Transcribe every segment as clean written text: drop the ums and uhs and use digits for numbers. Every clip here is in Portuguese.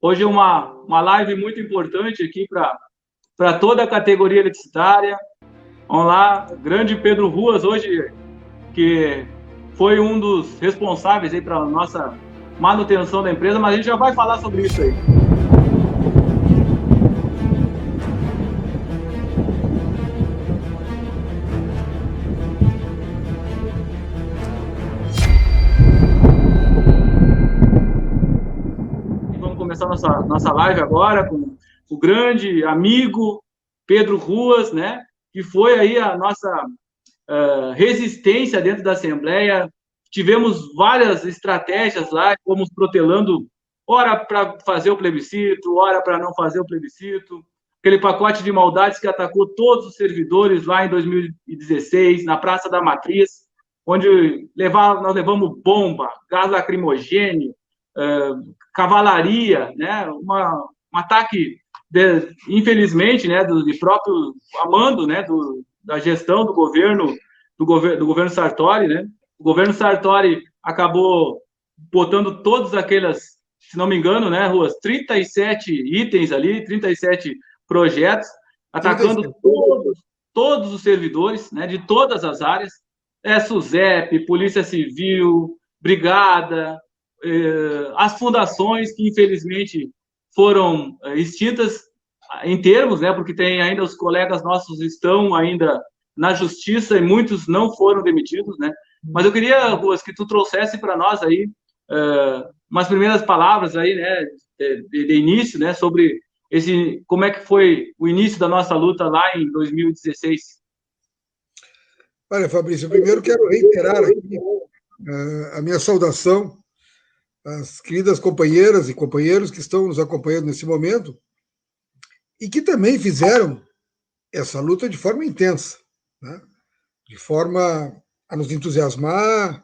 Hoje é uma live muito importante aqui para toda a categoria eletricitária. Vamos lá, grande Pedro Ruas, hoje, que foi um dos responsáveis aí para a nossa manutenção da empresa, mas a gente já vai falar sobre isso aí. Vamos começar nossa live agora com o grande amigo Pedro Ruas, né? Que foi aí a nossa resistência dentro da Assembleia. Tivemos várias estratégias lá, fomos protelando, ora para fazer o plebiscito, ora para não fazer o plebiscito. Aquele pacote de maldades que atacou todos os servidores lá em 2016, na Praça da Matriz, onde nós levamos bomba, gás lacrimogêneo, cavalaria, né? Um ataque, infelizmente, né, de próprio amando, né, da gestão do governo Sartori, né? O governo Sartori acabou botando todos aquelas, se não me engano, né, Ruas, 37 itens ali, 37 projetos, atacando todos os servidores, né, de todas as áreas, SUSEP, Polícia Civil, Brigada, as fundações que infelizmente foram extintas em termos, né, porque tem ainda os colegas nossos estão ainda na justiça e muitos não foram demitidos, né? Mas eu queria, Ruas, que tu trouxesse para nós aí umas primeiras palavras aí, né, de início, né, sobre como é que foi o início da nossa luta lá em 2016. Olha, Fabrício, eu primeiro quero reiterar aqui a minha saudação às queridas companheiras e companheiros que estão nos acompanhando nesse momento e que também fizeram essa luta de forma intensa, né? De forma a nos entusiasmar,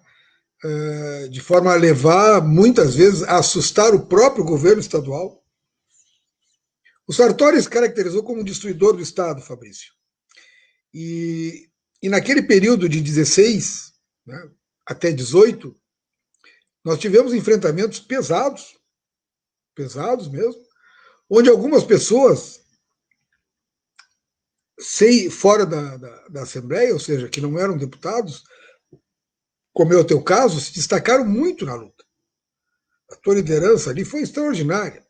de forma a levar, muitas vezes, a assustar o próprio governo estadual. O Sartori se caracterizou como um destruidor do Estado, Fabrício. E naquele período de 16, né, até 18, nós tivemos enfrentamentos pesados mesmo, onde algumas pessoas, fora da Assembleia, ou seja, que não eram deputados, como é o teu caso, se destacaram muito na luta. A tua liderança ali foi extraordinária.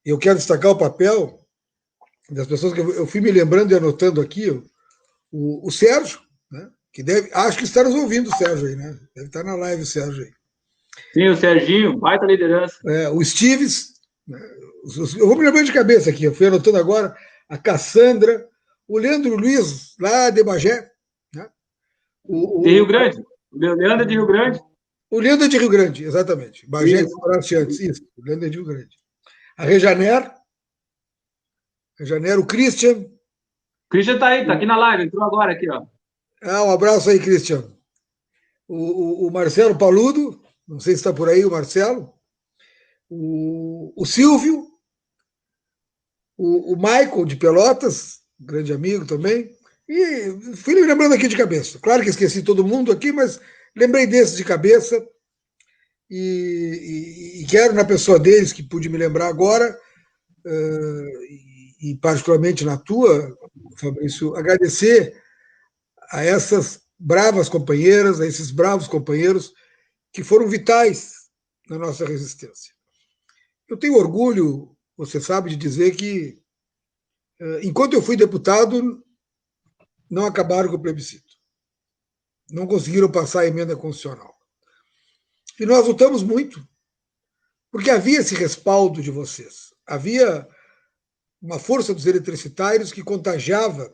E eu quero destacar o papel das pessoas que eu fui me lembrando e anotando aqui, o Sérgio, né, que acho que está nos ouvindo o Sérgio aí, né? Deve estar na live o Sérgio aí. Sim, o Serginho, baita liderança. O Stives, né, eu vou me lembrando de cabeça aqui, eu fui anotando agora, a Cassandra, o Leandro Luiz, lá de Bagé. Né? De Rio Grande. O Leandro é de Rio Grande. O Leandro é de Rio Grande, exatamente. Bagé que morasse antes, isso. O Leandro é de Rio Grande. A Rejaner, o Christian. O Christian tá aí, tá aqui na live, entrou agora aqui, ó. Um abraço aí, Christian. O Marcelo Paludo, não sei se está por aí o Marcelo. O Silvio. O Michael de Pelotas, grande amigo também. E fui me lembrando aqui de cabeça. Claro que esqueci todo mundo aqui, mas lembrei desses de cabeça. E quero, na pessoa deles, que pude me lembrar agora, e particularmente na tua, Fabrício, agradecer a essas bravas companheiras, a esses bravos companheiros que foram vitais na nossa resistência. Eu tenho orgulho, você sabe, de dizer que, enquanto eu fui deputado, não acabaram com o plebiscito. Não conseguiram passar a emenda constitucional. E nós lutamos muito, porque havia esse respaldo de vocês. Havia uma força dos eletricitários que contagiava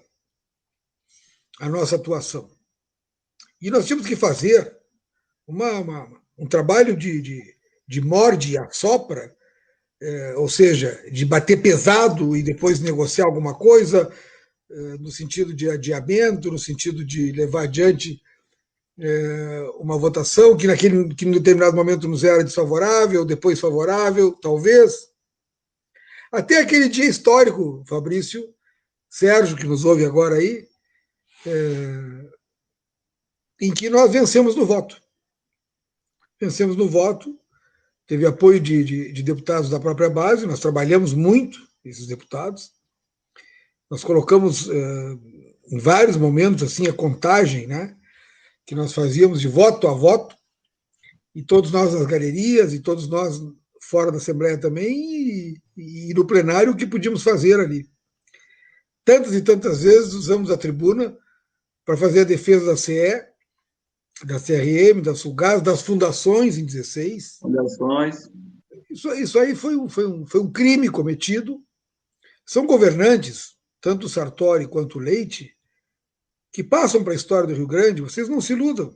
a nossa atuação. E nós tínhamos que fazer um trabalho de morde e assopra, ou seja, de bater pesado e depois negociar alguma coisa, no sentido de adiamento, no sentido de levar adiante uma votação que em determinado momento nos era desfavorável, depois favorável, talvez. Até aquele dia histórico, Fabrício, Sérgio, que nos ouve agora aí, em que nós vencemos no voto. Vencemos no voto, teve apoio de deputados da própria base, nós trabalhamos muito, esses deputados, nós colocamos em vários momentos assim a contagem, né, que nós fazíamos de voto a voto, e todos nós nas galerias, e todos nós fora da Assembleia também, e no plenário o que podíamos fazer ali. Tantas e tantas vezes usamos a tribuna para fazer a defesa da CE, da CRM, da Sulgás, das fundações em 16. Fundações. Isso aí foi um crime cometido. São governantes, tanto o Sartori quanto o Leite, que passam para a história do Rio Grande, vocês não se iludam.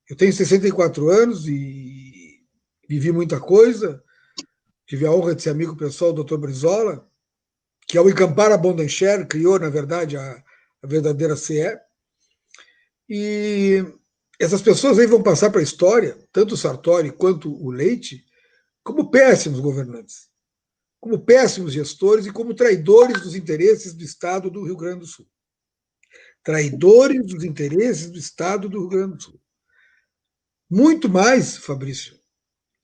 Eu tenho 64 anos e vivi muita coisa, tive a honra de ser amigo pessoal do Dr. Brizola, que ao encampar a Bondancher criou, na verdade, a verdadeira CE. E essas pessoas aí vão passar para a história, tanto o Sartori quanto o Leite, como péssimos governantes, como péssimos gestores e como traidores dos interesses do Estado do Rio Grande do Sul. Traidores dos interesses do Estado do Rio Grande do Sul. Muito mais, Fabrício,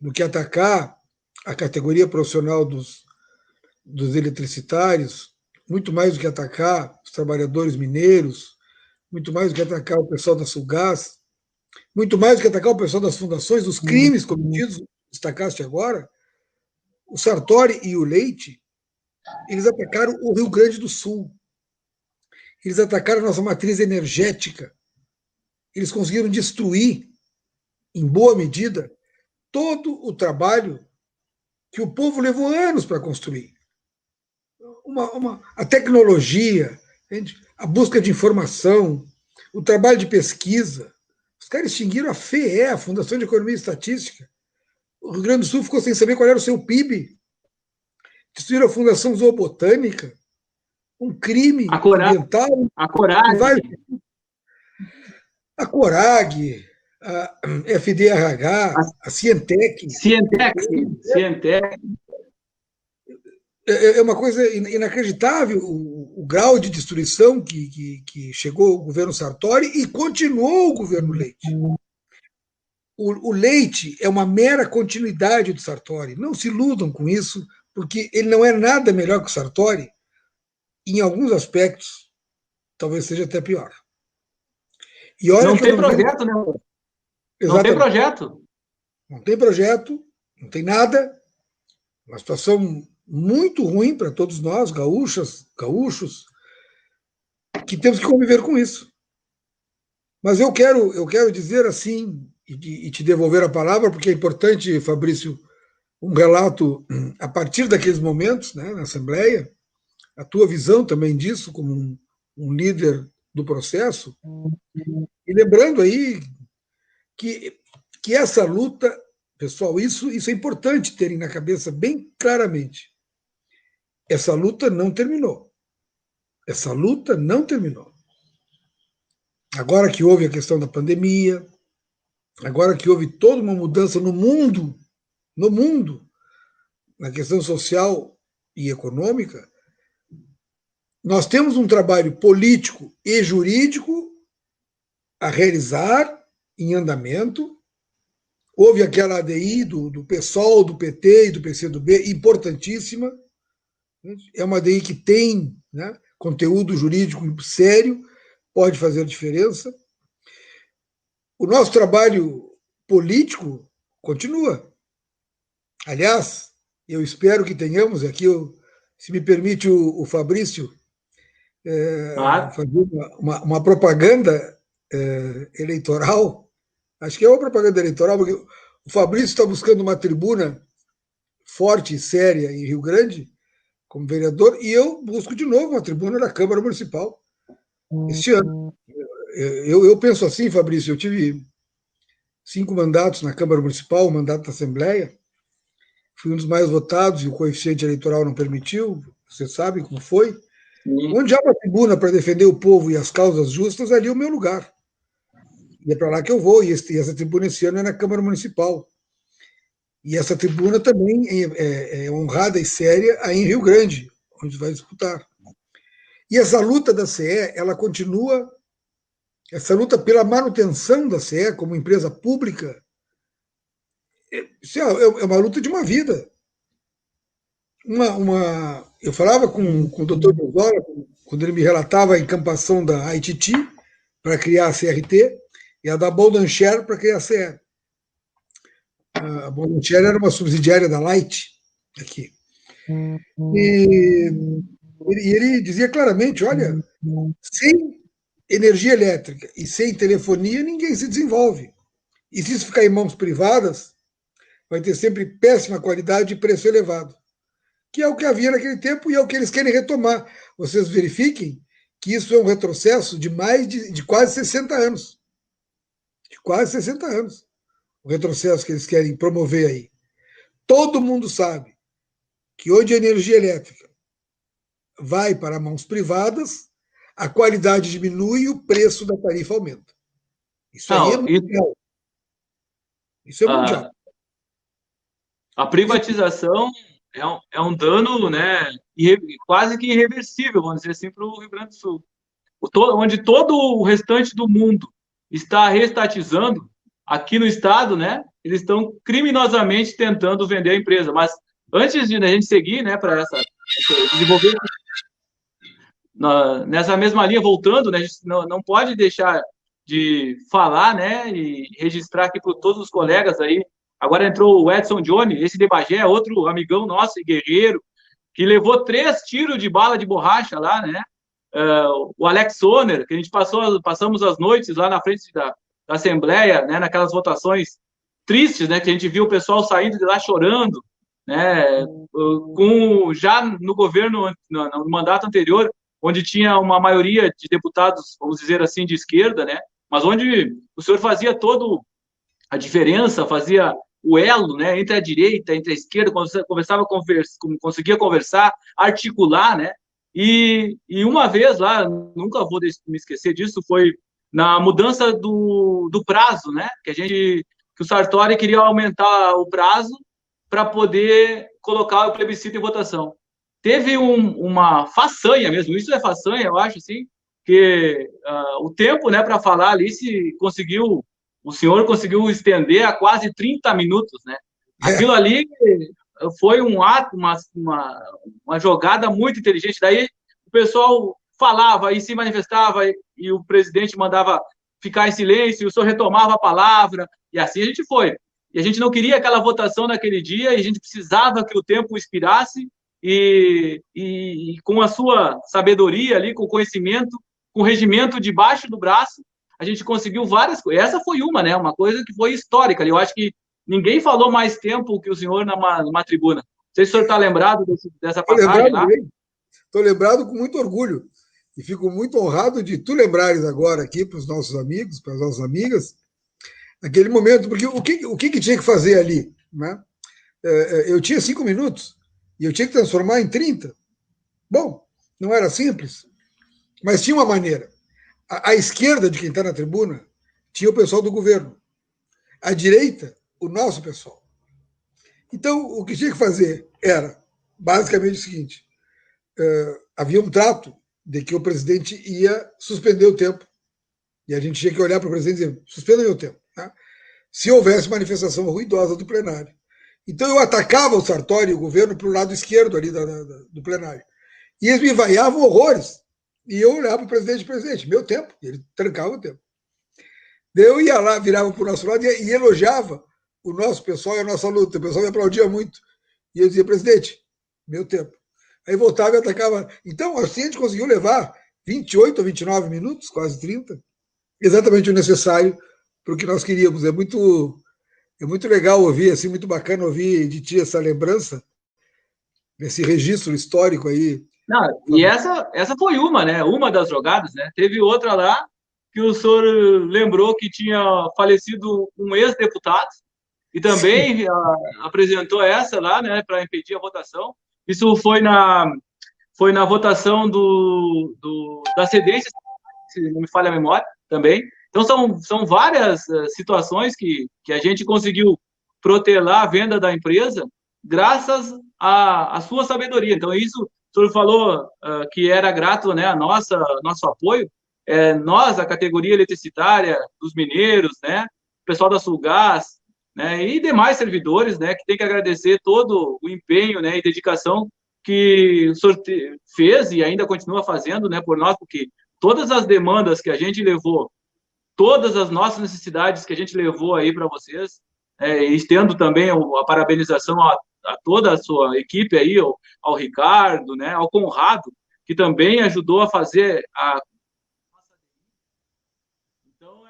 do que atacar a categoria profissional dos eletricitários, muito mais do que atacar os trabalhadores mineiros, muito mais do que atacar o pessoal da Sulgás, muito mais do que atacar o pessoal das fundações, dos crimes cometidos, destacaste agora, o Sartori e o Leite, eles atacaram o Rio Grande do Sul. Eles atacaram a nossa matriz energética. Eles conseguiram destruir, em boa medida, todo o trabalho que o povo levou anos para construir. A tecnologia, a busca de informação, o trabalho de pesquisa. Os caras extinguiram a FEE, a Fundação de Economia e Estatística. O Rio Grande do Sul ficou sem saber qual era o seu PIB. Destruíram a Fundação Zoobotânica. Um crime ambiental. A Corag. A Corag, a FDRH, a Cientec. É uma coisa inacreditável o grau de destruição que chegou o governo Sartori e continuou o governo Leite. O Leite é uma mera continuidade do Sartori. Não se iludam com isso, porque ele não é nada melhor que o Sartori. Em alguns aspectos, talvez seja até pior. E olha, não tem projeto, né? Não tem projeto. Não tem projeto, não tem nada. Uma situação muito ruim para todos nós, gaúchos, que temos que conviver com isso. Mas eu quero dizer assim, e te devolver a palavra, porque é importante, Fabrício, um relato a partir daqueles momentos, né, na Assembleia, a tua visão também disso, como um líder do processo, e lembrando aí que essa luta, pessoal, isso é importante terem na cabeça bem claramente. Essa luta não terminou. Essa luta não terminou. Agora que houve a questão da pandemia, agora que houve toda uma mudança no mundo, na questão social e econômica, nós temos um trabalho político e jurídico a realizar em andamento. Houve aquela ADI do PSOL, do PT e do PCdoB, importantíssima. É uma ADI que tem, né, conteúdo jurídico sério, pode fazer diferença. O nosso trabalho político continua. Aliás, eu espero que tenhamos aqui, se me permite o Fabrício, fazer uma propaganda eleitoral. Acho que é uma propaganda eleitoral, porque o Fabrício está buscando uma tribuna forte e séria em Rio Grande, como vereador, e eu busco de novo uma tribuna da Câmara Municipal este ano. Eu penso assim, Fabrício, eu tive 5 mandatos na Câmara Municipal, um mandato na Assembleia, fui um dos mais votados e o coeficiente eleitoral não permitiu, você sabe como foi. Sim. Onde há uma tribuna para defender o povo e as causas justas, ali é o meu lugar. E é para lá que eu vou, e essa tribuna esse ano é na Câmara Municipal. E essa tribuna também é honrada e séria aí em Rio Grande, onde vai disputar. E essa luta da CE, ela continua, essa luta pela manutenção da CE como empresa pública, Isso é uma luta de uma vida. Eu falava com o doutor Bolsonaro, quando ele me relatava a encampação da ITT para criar a CRT e a da Bolden Share para criar a CE. A Bolden Share era uma subsidiária da Light aqui. E ele dizia claramente, olha, sem energia elétrica e sem telefonia, ninguém se desenvolve. E se isso ficar em mãos privadas, vai ter sempre péssima qualidade e preço elevado, que é o que havia naquele tempo e é o que eles querem retomar. Vocês verifiquem que isso é um retrocesso de de quase 60 anos. De quase 60 anos. O retrocesso que eles querem promover aí. Todo mundo sabe que onde a energia elétrica vai para mãos privadas, a qualidade diminui e o preço da tarifa aumenta. Isso aí é mundial. Isso é mundial. A privatização é um dano, né, quase que irreversível, vamos dizer assim, para o Rio Grande do Sul. Onde todo o restante do mundo está reestatizando, aqui no estado, né, eles estão criminosamente tentando vender a empresa. Mas antes de a gente seguir, né, para desenvolver nessa mesma linha, voltando, né, a gente não pode deixar de falar, né, e registrar aqui para todos os colegas aí. Agora entrou o Edson Johnny, esse de Bagé, outro amigão nosso e guerreiro, que levou 3 tiros de bala de borracha lá, né? O Alex Soner, que a gente passamos as noites lá na frente da Assembleia, né, naquelas votações tristes, né, que a gente viu o pessoal saindo de lá chorando, né, já no governo, no mandato anterior, onde tinha uma maioria de deputados, vamos dizer assim, de esquerda, né, mas onde o senhor fazia toda a diferença, fazia o elo, né, entre a direita, entre a esquerda, conseguia conversar, articular, né, e uma vez lá, nunca vou me esquecer disso, foi na mudança do prazo, né, que o Sartori queria aumentar o prazo para poder colocar o plebiscito em votação. Teve uma façanha mesmo, isso é façanha, eu acho, assim, que o tempo, né, para falar ali o senhor conseguiu estender a quase 30 minutos, né? Aquilo ali foi um ato, uma jogada muito inteligente. Daí o pessoal falava e se manifestava e o presidente mandava ficar em silêncio, o senhor retomava a palavra, e assim a gente foi. E a gente não queria aquela votação naquele dia, e a gente precisava que o tempo expirasse, e com a sua sabedoria ali, com conhecimento, com o regimento debaixo do braço, a gente conseguiu várias coisas. Essa foi uma, né? Uma coisa que foi histórica. Eu acho que ninguém falou mais tempo que o senhor numa tribuna. Não sei se o senhor está lembrado dessa passagem lá. Estou lembrado com muito orgulho. E fico muito honrado de tu lembrares agora aqui para os nossos amigos, para as nossas amigas, naquele momento, porque o que tinha que fazer ali? Né? Eu tinha 5 minutos e eu tinha que transformar em 30. Bom, não era simples, mas tinha uma maneira. À esquerda de quem está na tribuna tinha o pessoal do governo. À direita, o nosso pessoal. Então, o que tinha que fazer era, basicamente, o seguinte: havia um trato de que o presidente ia suspender o tempo. E a gente tinha que olhar para o presidente e dizer: suspenda meu tempo. Tá? Se houvesse manifestação ruidosa do plenário. Então, eu atacava o Sartori e o governo para o lado esquerdo ali do plenário. E eles me vaiavam horrores. E eu olhava para o presidente, meu tempo. E ele trancava o tempo. Daí eu ia lá, virava para o nosso lado e elogiava o nosso pessoal e a nossa luta. O pessoal me aplaudia muito. E eu dizia: presidente, meu tempo. Aí voltava e atacava. Então, assim a gente conseguiu levar 28 ou 29 minutos, quase 30, exatamente o necessário para o que nós queríamos. É muito legal ouvir, assim, muito bacana ouvir de ti essa lembrança, esse registro histórico aí. Não, e essa foi uma, né? Uma das jogadas, né? Teve outra lá que o senhor lembrou que tinha falecido um ex-deputado e também apresentou essa lá, né, para impedir a votação. Isso foi na votação da cedência, se não me falha a memória, também. Então, são várias situações que a gente conseguiu protelar a venda da empresa graças à sua sabedoria. Então, isso, o senhor falou que era grato, né, a nosso apoio. Nós, a categoria eletricitária dos mineiros, né, o pessoal da Sulgás, né, e demais servidores, né, que tem que agradecer todo o empenho, né, e dedicação que o senhor fez e ainda continua fazendo, né, por nós, porque todas as demandas que a gente levou, todas as nossas necessidades que a gente levou aí para vocês, estendo também a parabenização a toda a sua equipe aí, ao Ricardo, né, ao Conrado, que também ajudou a fazer a... Então,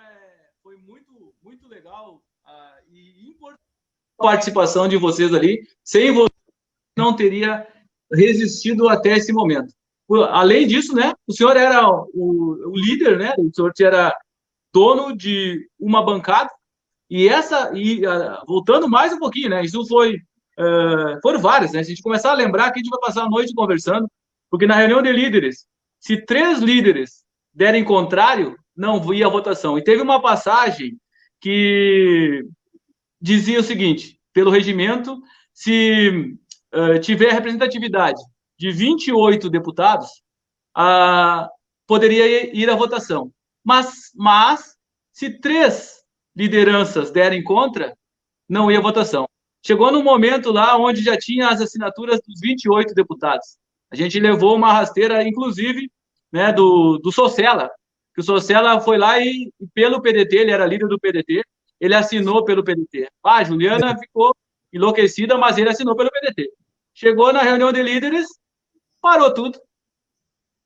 foi muito, muito legal e importante a participação de vocês ali. Sem vocês, não teria resistido até esse momento. Além disso, né, o senhor era o líder, né, o senhor era dono de uma bancada, voltando mais um pouquinho, né, isso foram vários, né, se a gente começar a lembrar que a gente vai passar a noite conversando, porque na reunião de líderes, se 3 líderes derem contrário, não ia a votação. E teve uma passagem que dizia o seguinte, pelo regimento, se tiver representatividade de 28 deputados, poderia ir à votação. Mas se 3 lideranças derem contra, não ia à votação. Chegou num momento lá onde já tinha as assinaturas dos 28 deputados. A gente levou uma rasteira, inclusive, né, do Socella, que o Socella foi lá e pelo PDT, ele era líder do PDT, ele assinou pelo PDT. A Juliana ficou enlouquecida, mas ele assinou pelo PDT. Chegou na reunião de líderes, parou tudo.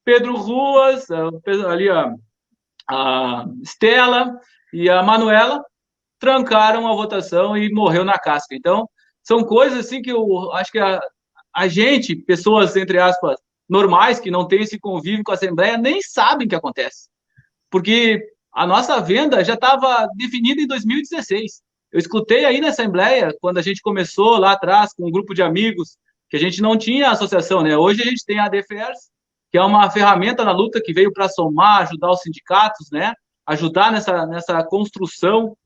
Pedro Ruas, ali a Estela e a Manuela trancaram a votação e morreu na casca. Então, são coisas assim que eu acho que a gente, pessoas, entre aspas, normais, que não têm esse convívio com a Assembleia, nem sabem o que acontece. Porque a nossa venda já estava definida em 2016. Eu escutei aí na Assembleia, quando a gente começou lá atrás, com um grupo de amigos, que a gente não tinha associação, né? Hoje a gente tem a ADFERS, que é uma ferramenta na luta que veio para somar, ajudar os sindicatos, né? Ajudar nessa construção,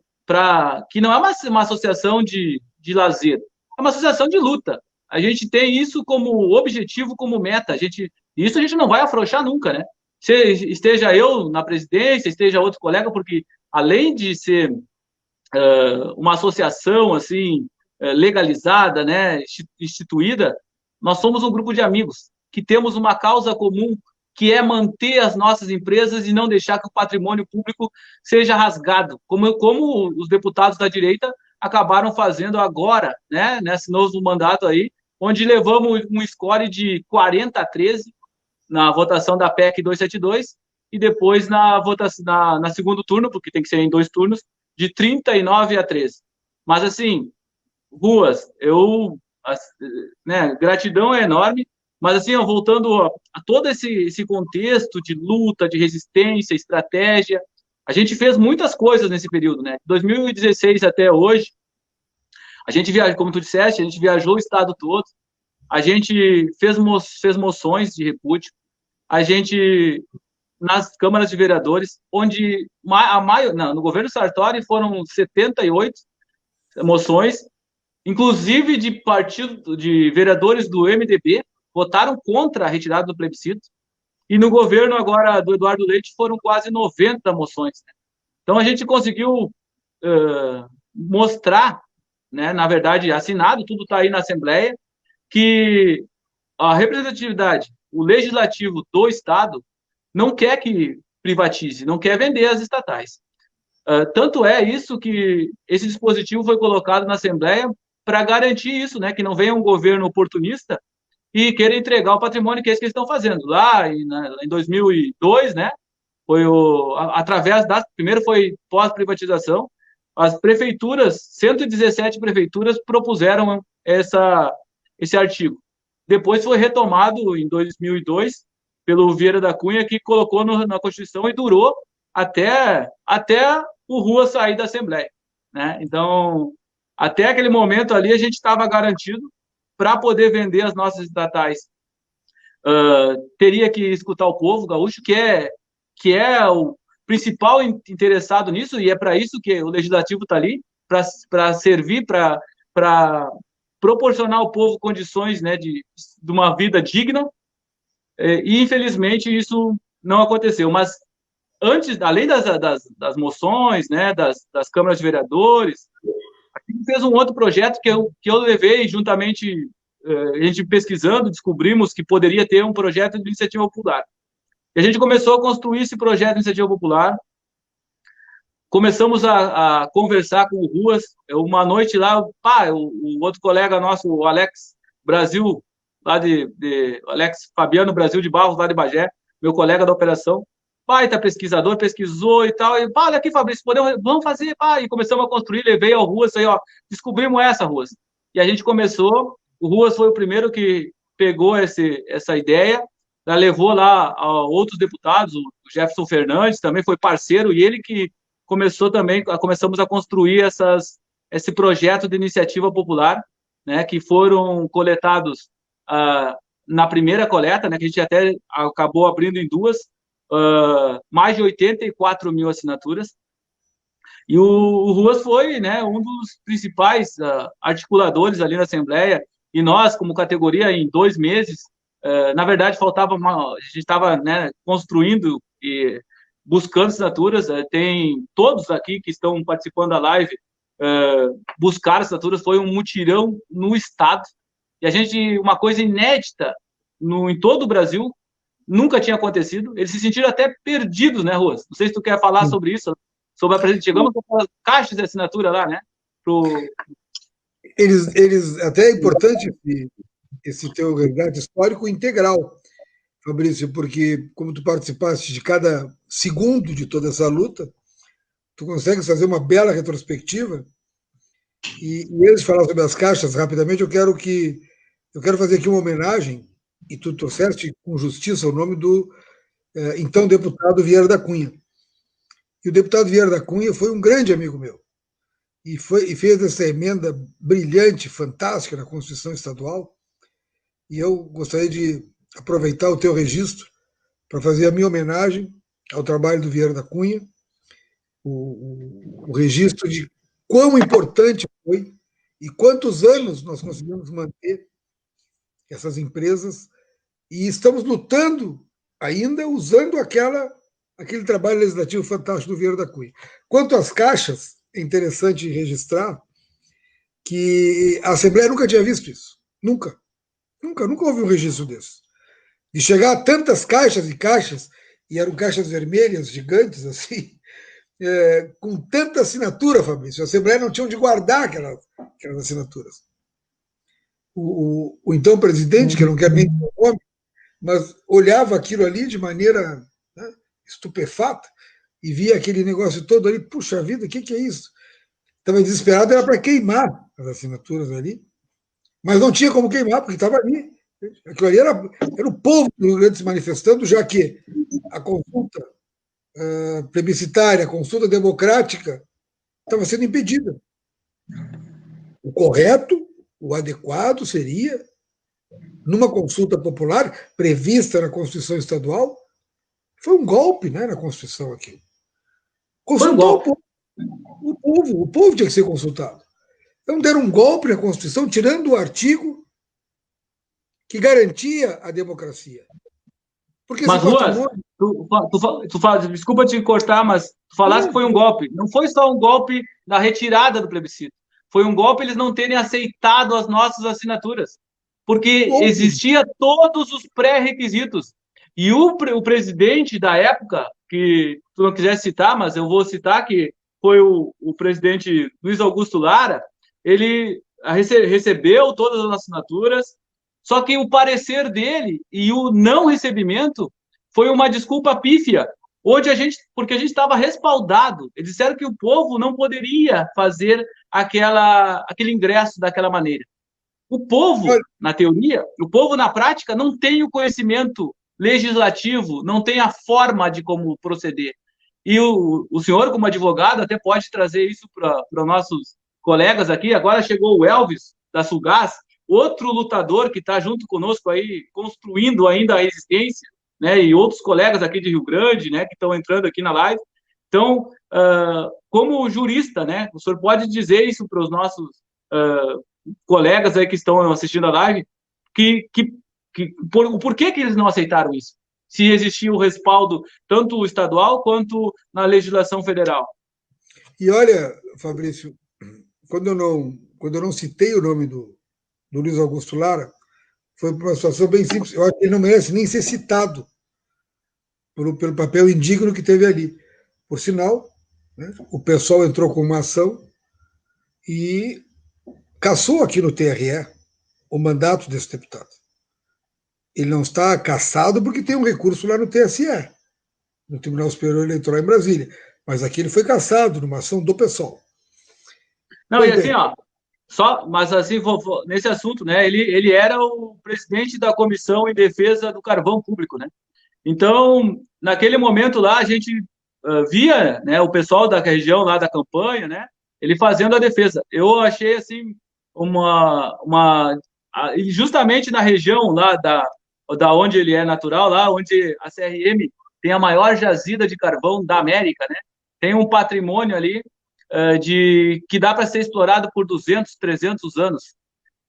que não é uma associação de lazer, é uma associação de luta. A gente tem isso como objetivo, como meta. Isso a gente não vai afrouxar nunca, né? Esteja eu na presidência, esteja outro colega, porque além de ser uma associação assim legalizada, né, instituída, nós somos um grupo de amigos que temos uma causa comum, que é manter as nossas empresas e não deixar que o patrimônio público seja rasgado, como os deputados da direita acabaram fazendo agora, né, nesse novo mandato aí, onde levamos um score de 40-13 na votação da PEC 272 e depois na votação na segundo turno, porque tem que ser em 2 turnos, de 39-13. Mas assim, Ruas, né, gratidão é enorme, mas assim, voltando a todo esse contexto de luta, de resistência, estratégia, a gente fez muitas coisas nesse período, né? De 2016 até hoje, a gente viajou, como tu disseste, a gente viajou o estado todo, a gente fez moções de repúdio, a gente, nas câmaras de vereadores, onde no governo Sartori foram 78 moções, inclusive de vereadores do MDB, votaram contra a retirada do plebiscito, e no governo agora do Eduardo Leite foram quase 90 moções. Né? Então a gente conseguiu mostrar, né, na verdade, assinado, tudo está aí na Assembleia, que a representatividade, o legislativo do Estado, não quer que privatize, não quer vender as estatais. Tanto é isso que esse dispositivo foi colocado na Assembleia para garantir isso, né, que não venha um governo oportunista e queira entregar o patrimônio, que é isso que eles estão fazendo. Lá em 2002, né, primeiro foi pós-privatização, as prefeituras, 117 prefeituras propuseram esse artigo. Depois foi retomado em 2002 pelo Vieira da Cunha, que colocou na Constituição e durou até o Rua sair da Assembleia. Né? Então, até aquele momento ali, a gente estava garantido para poder vender as nossas estatais. Teria que escutar o povo gaúcho, que é o principal interessado nisso, e é para isso que o Legislativo está ali, para servir, para proporcionar ao povo condições, né, de uma vida digna, e infelizmente isso não aconteceu. Mas antes, além das moções, né, das câmaras de vereadores, fez um outro projeto que eu levei juntamente, a gente pesquisando, descobrimos que poderia ter um projeto de iniciativa popular. E a gente começou a construir esse projeto de iniciativa popular, começamos a conversar com o Ruas, uma noite lá, o outro colega nosso, o Alex Brasil, lá Alex Fabiano Brasil de Barros, lá de Bagé, meu colega da operação, baita pesquisador, pesquisou e tal, e olha aqui, Fabrício, vamos fazer, e começamos a construir, levei ao Ruas, aí, ó, descobrimos essa, Ruas. E a gente começou, o Ruas foi o primeiro que pegou essa ideia, levou lá a outros deputados, o Jefferson Fernandes também foi parceiro, e ele que começamos a construir esse projeto de iniciativa popular, né, que foram coletados na primeira coleta, né, que a gente até acabou abrindo em duas, mais de 84 mil assinaturas, e o Ruas foi, né, um dos principais articuladores ali na Assembleia, e nós, como categoria, em 2 meses, na verdade, a gente estava, né, construindo e buscando assinaturas, tem todos aqui que estão participando da live, buscar assinaturas, foi um mutirão no Estado, e a gente, uma coisa inédita em todo o Brasil, nunca tinha acontecido, eles se sentiram até perdidos, né, Ruas? Não sei se tu quer falar sobre isso, chegamos com caixas de assinatura lá, né? Até é importante esse teu resgate histórico integral, Fabrício, porque como tu participaste de cada segundo de toda essa luta, tu consegues fazer uma bela retrospectiva. E eles falaram sobre as caixas rapidamente. Eu quero fazer aqui uma homenagem, e tu trouxeste com justiça o nome do então deputado Vieira da Cunha. E o deputado Vieira da Cunha foi um grande amigo meu e fez essa emenda brilhante, fantástica na Constituição Estadual. E eu gostaria de aproveitar o teu registro para fazer a minha homenagem ao trabalho do Vieira da Cunha, o registro de quão importante foi e quantos anos nós conseguimos manter essas empresas, e estamos lutando ainda usando aquele trabalho legislativo fantástico do Vieira da Cunha. Quanto às caixas, é interessante registrar que a Assembleia nunca tinha visto isso. Nunca houve um registro desse. De chegar a tantas caixas e caixas, e eram caixas vermelhas gigantes, assim, com tanta assinatura, Fabrício. A Assembleia não tinha onde guardar aquelas assinaturas. O então presidente, que eu não quero nem dizer o nome, mas olhava aquilo ali de maneira, né, estupefata, e via aquele negócio todo ali, puxa vida, o que é isso? Estava desesperado, era para queimar as assinaturas ali, mas não tinha como queimar, porque estava ali. Aquilo ali era o povo do Rio Grande se manifestando, já que a consulta plebiscitária, a consulta democrática estava sendo impedida. O correto, o adequado seria, numa consulta popular prevista na Constituição Estadual, foi um golpe, né, na Constituição aqui. Consultou o povo tinha que ser consultado. Então deram um golpe na Constituição, tirando o artigo que garantia a democracia. Porque mas, Ruas, desculpa te cortar, mas tu falaste que foi um golpe. Não foi só um golpe na retirada do plebiscito. Foi um golpe eles não terem aceitado as nossas assinaturas. Porque existia todos os pré-requisitos. E o presidente da época, que tu não quiser citar, mas eu vou citar, que foi o presidente Luiz Augusto Lara, ele recebeu todas as assinaturas, só que o parecer dele e o não recebimento foi uma desculpa pífia, porque a gente estava respaldado. Eles disseram que o povo não poderia fazer aquele ingresso daquela maneira. O povo, na teoria, o povo, na prática, não tem o conhecimento legislativo, não tem a forma de como proceder. E o senhor, como advogado, até pode trazer isso para os nossos colegas aqui. Agora chegou o Elvis, da Sulgás, outro lutador que está junto conosco aí, construindo ainda a resistência, né, e outros colegas aqui de Rio Grande, né, que estão entrando aqui na live. Então, como jurista, né, o senhor pode dizer isso para os nossos colegas aí que estão assistindo a live, por que eles não aceitaram isso? Se existia o respaldo tanto estadual quanto na legislação federal. E olha, Fabrício, quando eu não citei o nome do Luiz Augusto Lara, foi por uma situação bem simples. Eu acho que ele não merece nem ser citado pelo papel indigno que teve ali. Por sinal, né, o pessoal entrou com uma ação e cassou aqui no TRE o mandato desse deputado. Ele não está cassado porque tem um recurso lá no TSE, no Tribunal Superior Eleitoral em Brasília. Mas aqui ele foi cassado numa ação do pessoal. Não, e assim, ó, mas assim, nesse assunto, né, ele era o presidente da Comissão em Defesa do Carvão Público, né? Então, naquele momento lá, a gente via, né, o pessoal da região lá da campanha, né, ele fazendo a defesa. Eu achei, assim, justamente na região lá da onde ele é natural, lá onde a CRM tem a maior jazida de carvão da América, né, tem um patrimônio ali que dá para ser explorado por 200, 300 anos.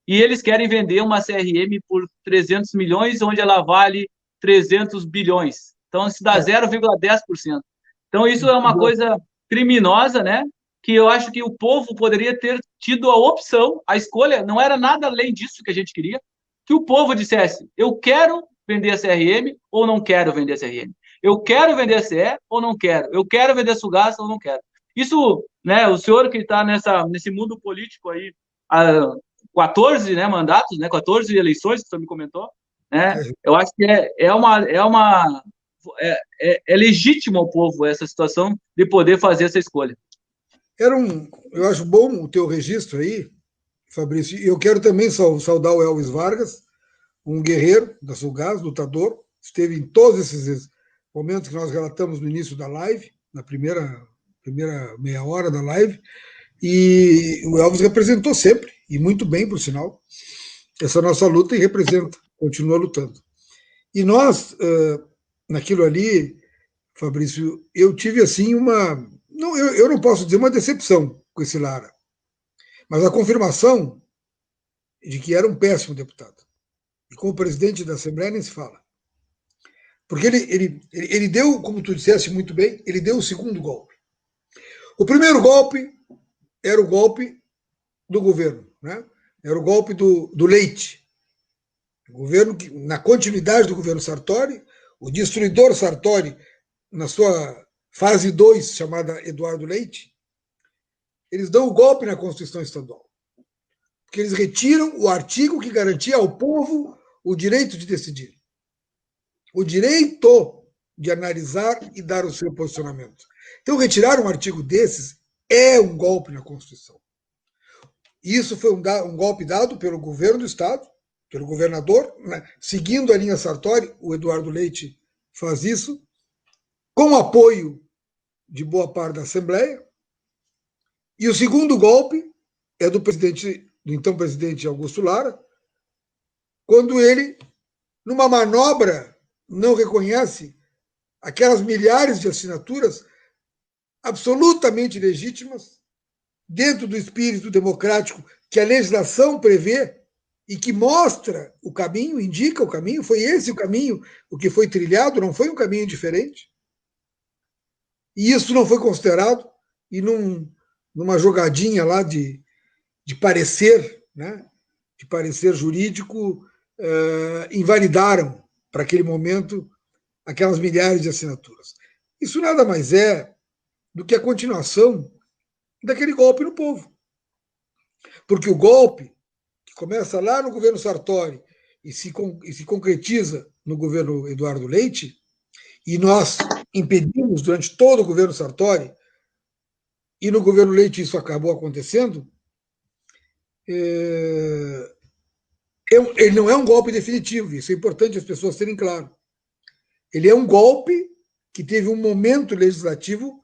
E eles querem vender uma CRM por 300 milhões, onde ela vale 300 bilhões. Então, isso dá 0,10%. Então, isso é uma coisa criminosa, né? Que eu acho que o povo poderia ter tido a opção, a escolha, não era nada além disso que a gente queria, que o povo dissesse, eu quero vender a CRM ou não quero vender a CRM. Eu quero vender a CE ou não quero. Eu quero vender a Sugasta ou não quero. Isso, né, o senhor que está nesse mundo político aí há 14, né, mandatos, né, 14 eleições que o senhor me comentou, né, eu acho que é legítimo ao povo essa situação de poder fazer essa escolha. Eu acho bom o teu registro aí, Fabrício, e eu quero também saudar o Elvis Vargas, um guerreiro da Sulgás, lutador, esteve em todos esses momentos que nós relatamos no início da live, na primeira meia hora da live, e o Elvis representou sempre, e muito bem, por sinal, essa nossa luta e representa, continua lutando. E nós, naquilo ali, Fabrício, eu tive assim eu não posso dizer uma decepção com esse Lara, mas a confirmação de que era um péssimo deputado. E como presidente da Assembleia nem se fala. Porque ele deu, como tu disseste muito bem, ele deu o segundo golpe. O primeiro golpe era o golpe do governo, né? Era o golpe do Leite. O governo que, na continuidade do governo Sartori, o destruidor Sartori, na sua fase 2, chamada Eduardo Leite, eles dão o golpe na Constituição Estadual. Porque eles retiram o artigo que garantia ao povo o direito de decidir. O direito de analisar e dar o seu posicionamento. Então, retirar um artigo desses é um golpe na Constituição. Isso foi um golpe dado pelo governo do Estado, pelo governador, né? Seguindo a linha Sartori, o Eduardo Leite faz isso, com apoio de boa parte da Assembleia. E o segundo golpe é do então presidente Augusto Lara, quando ele, numa manobra, não reconhece aquelas milhares de assinaturas absolutamente legítimas, dentro do espírito democrático que a legislação prevê e que mostra o caminho, indica o caminho, foi esse o caminho, o que foi trilhado, não foi um caminho diferente. E isso não foi considerado, e numa jogadinha lá de parecer, né, de parecer jurídico, invalidaram para aquele momento aquelas milhares de assinaturas. Isso nada mais é do que a continuação daquele golpe no povo. Porque o golpe, que começa lá no governo Sartori e se concretiza no governo Eduardo Leite, e nós impedimos durante todo o governo Sartori, e no governo Leite isso acabou acontecendo, ele não é um golpe definitivo, isso é importante as pessoas terem claro. Ele é um golpe que teve um momento legislativo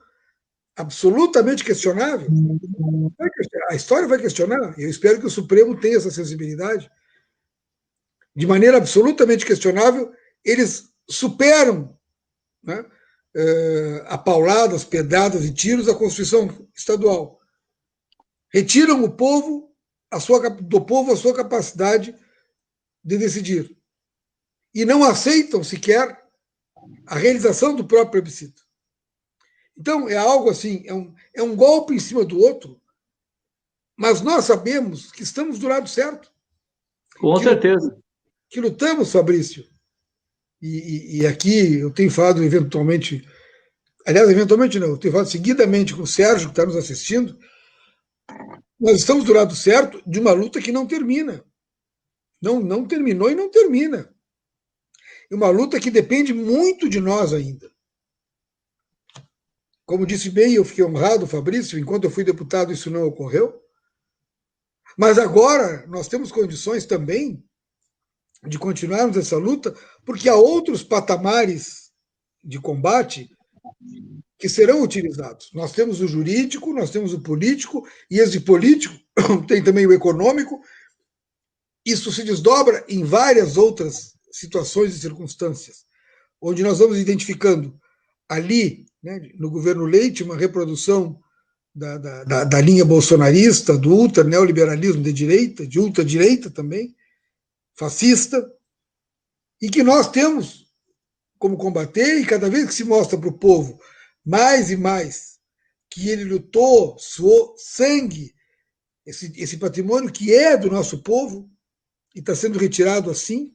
absolutamente questionável. A história vai questionar, e eu espero que o Supremo tenha essa sensibilidade. De maneira absolutamente questionável, eles superam, né, a pauladas, pedradas e tiros a Constituição Estadual. Retiram do povo a sua capacidade de decidir. E não aceitam sequer a realização do próprio plebiscito. Então, é algo assim, é um golpe em cima do outro, Mas nós sabemos que estamos do lado certo. Com certeza. Que lutamos, Fabrício. E aqui eu tenho falado eventualmente, aliás, eventualmente não, eu tenho falado seguidamente com o Sérgio, que está nos assistindo. Nós estamos do lado certo de uma luta que não termina. Não terminou e não termina. É uma luta que depende muito de nós ainda. Como disse bem, eu fiquei honrado, Fabrício, enquanto eu fui deputado isso não ocorreu. Mas agora nós temos condições também de continuarmos essa luta, porque há outros patamares de combate que serão utilizados. Nós temos o jurídico, nós temos o político, e esse político tem também o econômico. Isso se desdobra em várias outras situações e circunstâncias, onde nós vamos identificando ali, né, no governo Leite, uma reprodução da linha bolsonarista, do ultra-neoliberalismo de direita, de ultradireita também, fascista, e que nós temos como combater, e cada vez que se mostra para o povo mais e mais que ele lutou, suou sangue, esse patrimônio que é do nosso povo, e está sendo retirado assim,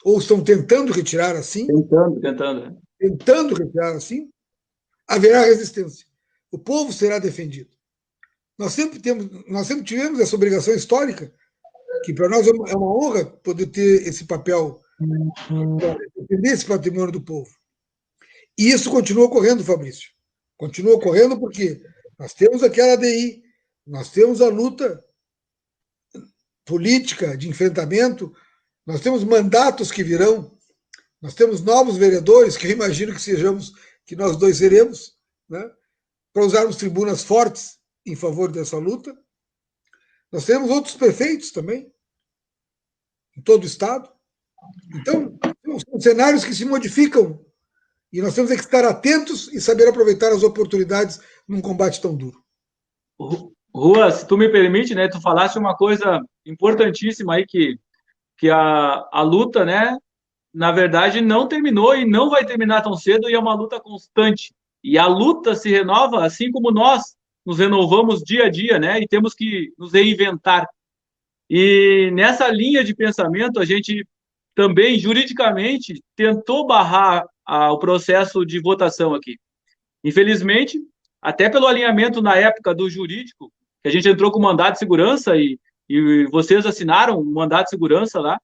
ou estão tentando retirar assim, tentando retirar assim, haverá resistência. O povo será defendido. Nós sempre tivemos essa obrigação histórica, que para nós é uma honra poder ter esse papel, defender esse patrimônio do povo. E isso continua ocorrendo, Fabrício. Continua ocorrendo porque nós temos aquela ADI, nós temos a luta política de enfrentamento, nós temos mandatos que virão, nós temos novos vereadores, que eu imagino que nós dois seremos, né, para usarmos tribunas fortes em favor dessa luta. Nós temos outros prefeitos também, em todo o Estado. Então, são cenários que se modificam e nós temos que estar atentos e saber aproveitar as oportunidades num combate tão duro. Rua, se tu me permite, né, tu falaste uma coisa importantíssima aí, que a luta, né, na verdade, não terminou e não vai terminar tão cedo, e é uma luta constante. E a luta se renova assim como nós nos renovamos dia a dia, né, e temos que nos reinventar. E nessa linha de pensamento, a gente também, juridicamente, tentou barrar o processo de votação aqui. Infelizmente, até pelo alinhamento na época do jurídico, que a gente entrou com mandato de segurança e vocês assinaram um mandato de segurança lá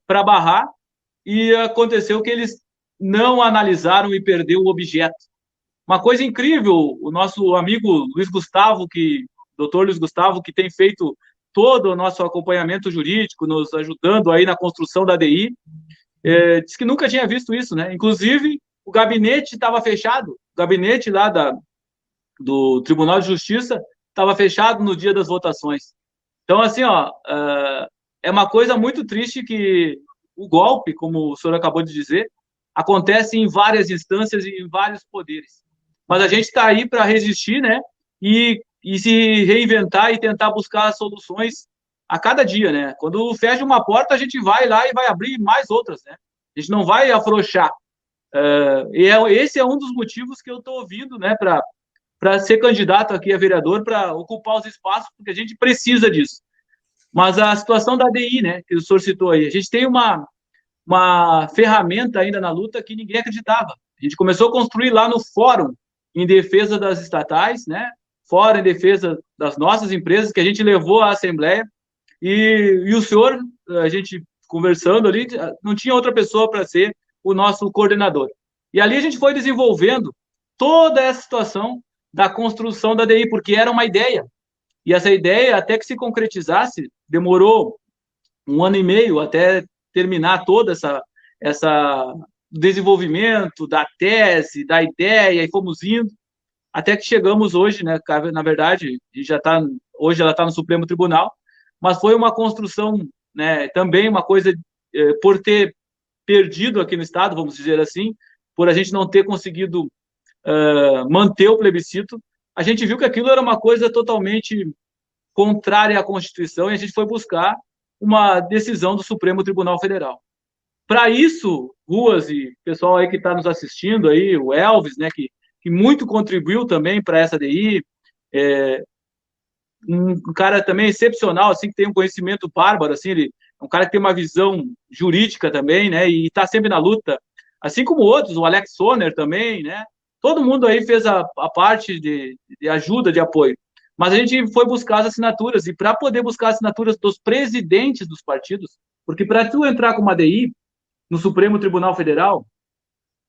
para barrar, e aconteceu que eles não analisaram e perdeu o objeto. Uma coisa incrível, o nosso amigo Luiz Gustavo, doutor Luiz Gustavo, que tem feito todo o nosso acompanhamento jurídico, nos ajudando aí na construção da ADI, disse que nunca tinha visto isso, né? Inclusive, o gabinete estava fechado, o gabinete lá do Tribunal de Justiça estava fechado no dia das votações. Então, assim, é uma coisa muito triste que o golpe, como o senhor acabou de dizer, acontece em várias instâncias e em vários poderes. Mas a gente está aí para resistir, né? E se reinventar e tentar buscar soluções a cada dia, né? Quando fecha uma porta, a gente vai lá e vai abrir mais outras, né? A gente não vai afrouxar. Esse é um dos motivos que eu estou ouvindo, né? Para ser candidato aqui a vereador, para ocupar os espaços, porque a gente precisa disso. Mas a situação da ADI, né? Que o senhor citou aí, a gente tem uma ferramenta ainda na luta que ninguém acreditava. A gente começou a construir lá no Fórum em defesa das estatais, né? Fórum em defesa das nossas empresas, que a gente levou à Assembleia, e o senhor, a gente conversando ali, não tinha outra pessoa para ser o nosso coordenador. E ali a gente foi desenvolvendo toda essa situação da construção da ADI, porque era uma ideia. E essa ideia, até que se concretizasse, demorou 1 ano e meio até terminar todo essa desenvolvimento da tese, da ideia, e fomos indo, até que chegamos hoje, né? Na verdade, hoje ela está no Supremo Tribunal, mas foi uma construção, né? Também uma coisa por ter perdido aqui no Estado, vamos dizer assim, por a gente não ter conseguido manter o plebiscito, a gente viu que aquilo era uma coisa totalmente contrária à Constituição, e a gente foi buscar uma decisão do Supremo Tribunal Federal. Para isso, Ruas e pessoal aí que está nos assistindo aí, o Elvis, né, que muito contribuiu também para essa ADI, um cara também excepcional, assim, que tem um conhecimento bárbaro, assim, ele é um cara que tem uma visão jurídica também, né, e está sempre na luta, assim como outros, o Alex Soner também, né, todo mundo aí fez a parte de ajuda, de apoio. Mas a gente foi buscar as assinaturas, e para poder buscar as assinaturas dos presidentes dos partidos, porque para tu entrar com uma DI no Supremo Tribunal Federal,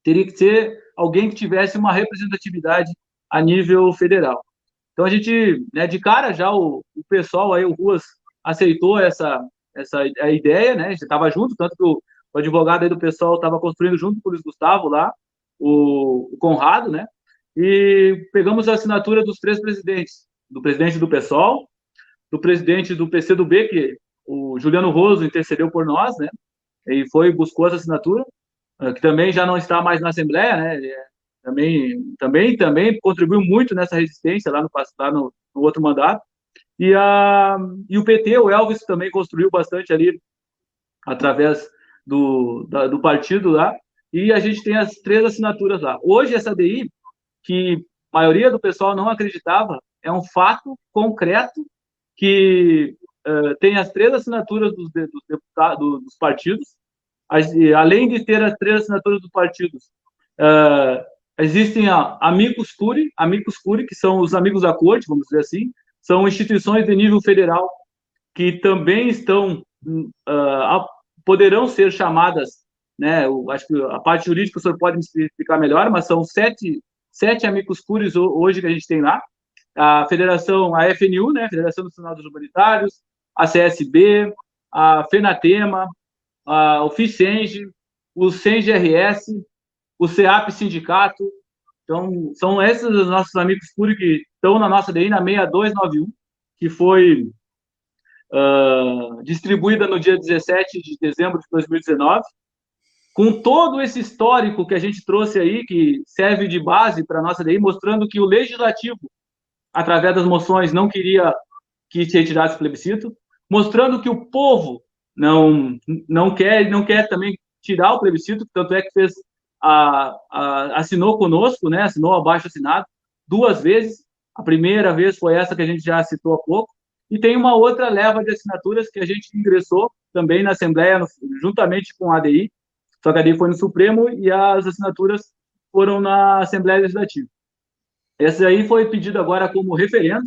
teria que ser alguém que tivesse uma representatividade a nível federal. Então a gente, né, de cara já o pessoal aí, o Ruas, aceitou a ideia, né? A gente estava junto, tanto que o advogado aí do pessoal estava construindo junto com o Luiz Gustavo lá, o Conrado, né? E pegamos a assinatura dos três presidentes, do presidente do PSOL, do presidente do PCdoB, que o Juliano Roso intercedeu por nós, né? E buscou essa assinatura, que também já não está mais na Assembleia, né? Ele também contribuiu muito nessa resistência lá no outro mandato. E o PT, o Elvis, também construiu bastante ali através do partido lá. E a gente tem as 3 assinaturas lá. Hoje, essa DI, que a maioria do pessoal não acreditava, é um fato concreto que tem as 3 assinaturas dos deputados, dos partidos. Além de ter as 3 assinaturas dos partidos, existem amicus curiae, que são os amigos da corte, vamos dizer assim, são instituições de nível federal que também poderão ser chamadas, né? Acho que a parte jurídica o senhor pode me explicar melhor, mas são 7 amicus curiae hoje que a gente tem lá. A Federação, a FNU, né? Federação Nacional dos Humanitários, a CSB, a FENATEMA, o FICENG, o CENG-RS, o CEAP Sindicato. Então, são esses os nossos amigos curiae que estão na nossa DI, na 6291, que foi distribuída no dia 17 de dezembro de 2019, com todo esse histórico que a gente trouxe aí, que serve de base para a nossa DI, mostrando que o Legislativo, através das moções, não queria que se retirasse o plebiscito, mostrando que o povo não quer também tirar o plebiscito, tanto é que assinou conosco, né, assinou abaixo assinado 2 vezes. A primeira vez foi essa que a gente já citou há pouco, e tem uma outra leva de assinaturas que a gente ingressou também na Assembleia, juntamente com a ADI, só que a ADI foi no Supremo e as assinaturas foram na Assembleia Legislativa. Essa aí foi pedida agora como referendo,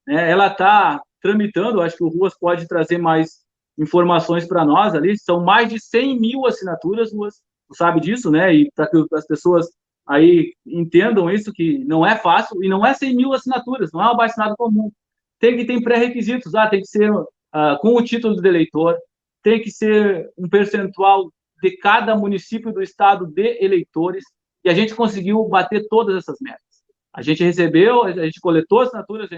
né? Ela está tramitando, acho que o Ruas pode trazer mais informações para nós ali, são mais de 100 mil assinaturas, Ruas, tu sabe disso, né? E para que as pessoas aí entendam isso, que não é fácil, e não é 100 mil assinaturas, não é um abaixo-assinado comum. Tem que ter pré-requisitos, tem que ser com o título de eleitor, tem que ser um percentual de cada município do estado de eleitores, e a gente conseguiu bater todas essas metas. A gente recebeu, a gente coletou assinaturas,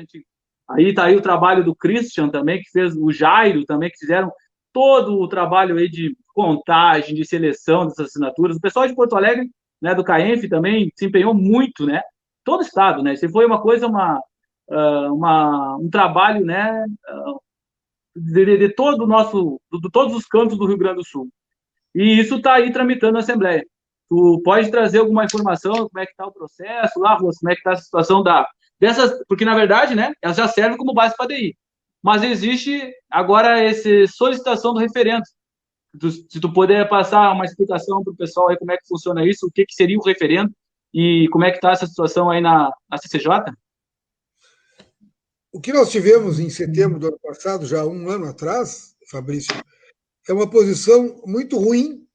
aí está aí o trabalho do Christian também, que fez, o Jairo também, que fizeram todo o trabalho aí de contagem, de seleção dessas assinaturas. O pessoal de Porto Alegre, né, do CAENF também se empenhou muito, né? Todo o estado, né? Isso foi uma coisa, um trabalho, né, de todo o nosso, de todos os cantos do Rio Grande do Sul. E isso está aí tramitando na Assembleia. Tu pode trazer alguma informação, como é que está o processo lá, como é que está a situação dessas, porque na verdade, né, elas já servem como base para a DI. Mas existe agora essa solicitação do referendo. Se tu puder passar uma explicação para o pessoal aí como é que funciona isso, o que seria o referendo e como é que está essa situação aí na CCJ? O que nós tivemos em setembro do ano passado, já 1 ano atrás, Fabrício, é uma posição muito ruim,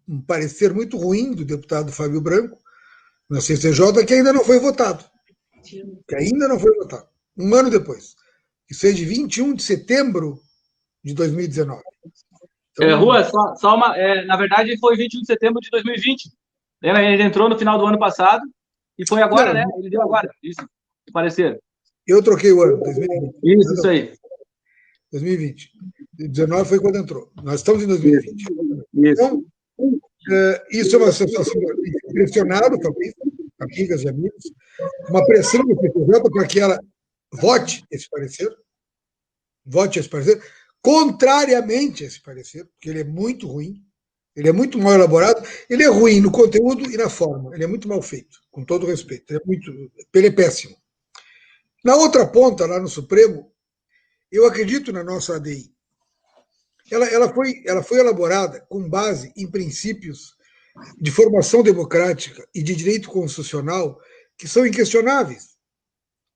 um parecer muito ruim do deputado Fábio Branco, na CCJ, que ainda não foi votado. Um ano depois. Isso é de 21 de setembro de 2019. Então, Rua, na verdade foi 21 de setembro de 2020. Ele entrou no final do ano passado e foi agora, né? Ele deu agora, isso, de parecer. Eu troquei o ano, 2020. Isso aí. 2020. 2019 foi quando entrou. Nós estamos em 2020. Isso. Então, isso é uma situação impressionada, amigas e amigos, uma pressão do CCJ para que ela vote esse parecer, contrariamente a esse parecer, porque ele é muito ruim, ele é muito mal elaborado, ele é ruim no conteúdo e na forma, ele é muito mal feito, com todo respeito, ele é péssimo. Na outra ponta, lá no Supremo, eu acredito na nossa ADI. Ela foi elaborada com base em princípios de formação democrática e de direito constitucional que são inquestionáveis.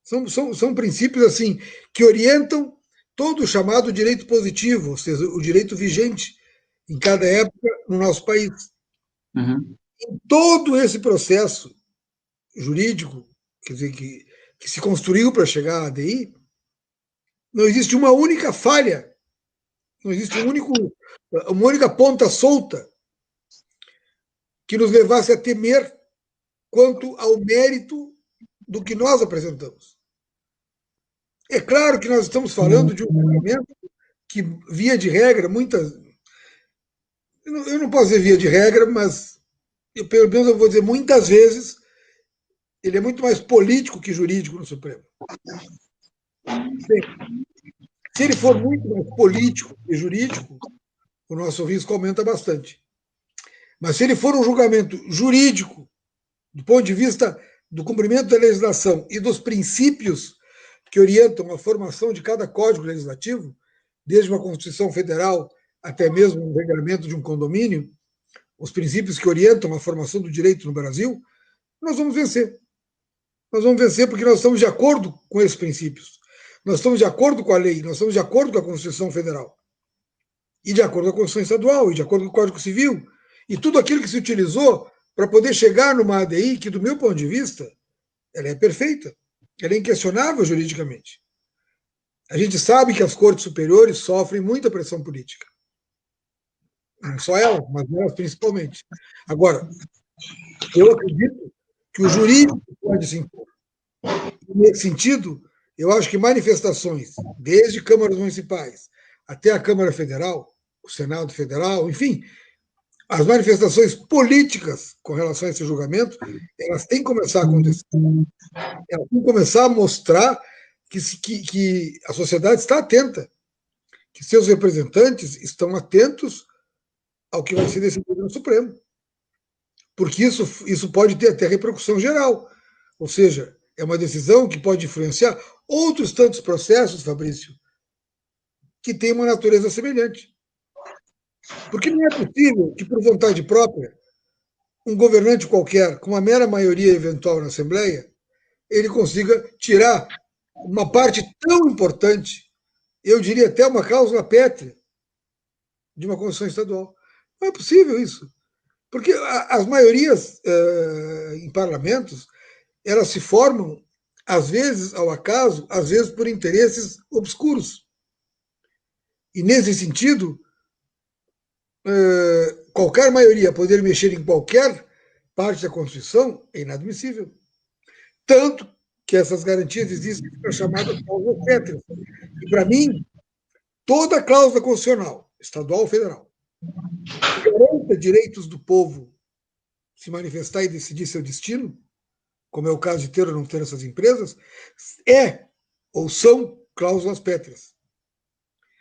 São princípios assim que orientam todo o chamado direito positivo, ou seja, o direito vigente em cada época no nosso país. Uhum. Em todo esse processo jurídico, quer dizer, que se construiu para chegar à ADI, não existe uma única falha, não existe uma única ponta solta que nos levasse a temer quanto ao mérito do que nós apresentamos. É claro que nós estamos falando de um regulamento que, via de regra, eu não posso dizer via de regra, mas pelo menos eu vou dizer muitas vezes, ele é muito mais político que jurídico no Supremo. Bem, se ele for muito mais político que jurídico, o nosso risco aumenta bastante. Mas se ele for um julgamento jurídico, do ponto de vista do cumprimento da legislação e dos princípios que orientam a formação de cada código legislativo, desde uma Constituição Federal até mesmo um regulamento de um condomínio, os princípios que orientam a formação do direito no Brasil, nós vamos vencer. Nós vamos vencer porque nós estamos de acordo com esses princípios. Nós estamos de acordo com a lei, nós estamos de acordo com a Constituição Federal. E de acordo com a Constituição Estadual, e de acordo com o Código Civil. E tudo aquilo que se utilizou para poder chegar numa ADI que, do meu ponto de vista, ela é perfeita. Ela é inquestionável juridicamente. A gente sabe que as cortes superiores sofrem muita pressão política. Não só elas, mas elas principalmente. Agora, eu acredito que o jurídico pode se impor. Nesse sentido, eu acho que manifestações, desde câmaras municipais até a Câmara Federal, o Senado Federal, enfim, as manifestações políticas com relação a esse julgamento, elas têm que começar a acontecer. Elas têm que começar a mostrar que a sociedade está atenta, que seus representantes estão atentos ao que vai ser decidido no Supremo. Porque isso pode ter até repercussão geral. Ou seja, é uma decisão que pode influenciar outros tantos processos, Fabrício, que têm uma natureza semelhante. Porque não é possível que, por vontade própria, um governante qualquer, com uma mera maioria eventual na Assembleia, ele consiga tirar uma parte tão importante, eu diria até uma cláusula pétrea, de uma Constituição Estadual. Não é possível isso. Porque as maiorias em parlamentos, elas se formam, às vezes ao acaso, às vezes por interesses obscuros. E, nesse sentido, qualquer maioria poder mexer em qualquer parte da Constituição é inadmissível. Tanto que essas garantias existem para chamadas cláusulas pétreas. E, para mim, toda cláusula constitucional, estadual ou federal, que garanta direitos do povo se manifestar e decidir seu destino, como é o caso de ter ou não ter essas empresas, é ou são cláusulas pétreas.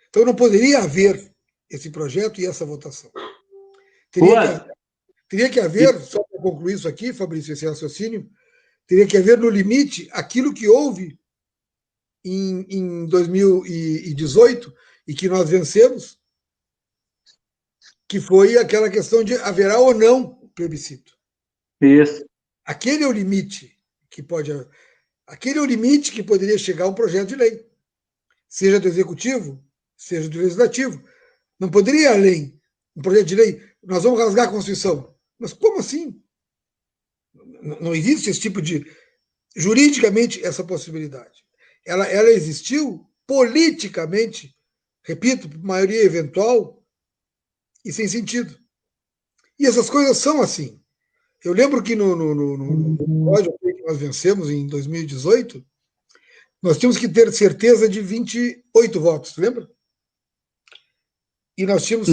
Então não poderia haver esse projeto e essa votação. Teria que haver, só para concluir isso aqui, Fabrício, esse raciocínio, teria que haver no limite aquilo que houve em 2018 e que nós vencemos, que foi aquela questão de haverá ou não plebiscito. Isso. Aquele é o limite que pode. Aquele é o limite que poderia chegar a um projeto de lei, seja do executivo, seja do legislativo. Não poderia ir além. Um projeto de lei, nós vamos rasgar a Constituição. Mas como assim? Não existe esse tipo de. Juridicamente, essa possibilidade. Ela existiu politicamente, repito, maioria eventual e sem sentido. E essas coisas são assim. Eu lembro que no código que nós vencemos em 2018, nós tínhamos que ter certeza de 28 votos, lembra? E nós tínhamos.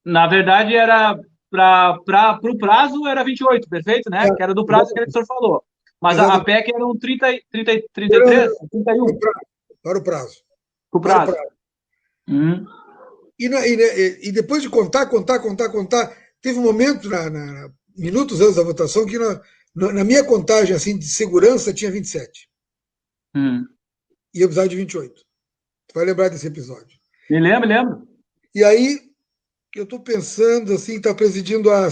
Na verdade, era para o prazo era 28, perfeito, né? Que era do prazo que o senhor falou. Mas a PEC eram 33, 31. Para o prazo. Para o prazo. E depois de contar, teve um momento, minutos antes da votação, que na minha contagem assim, de segurança tinha 27. E eu precisava de 28. Tu vai lembrar desse episódio. Me lembro. E aí, eu estou pensando, assim, está presidindo a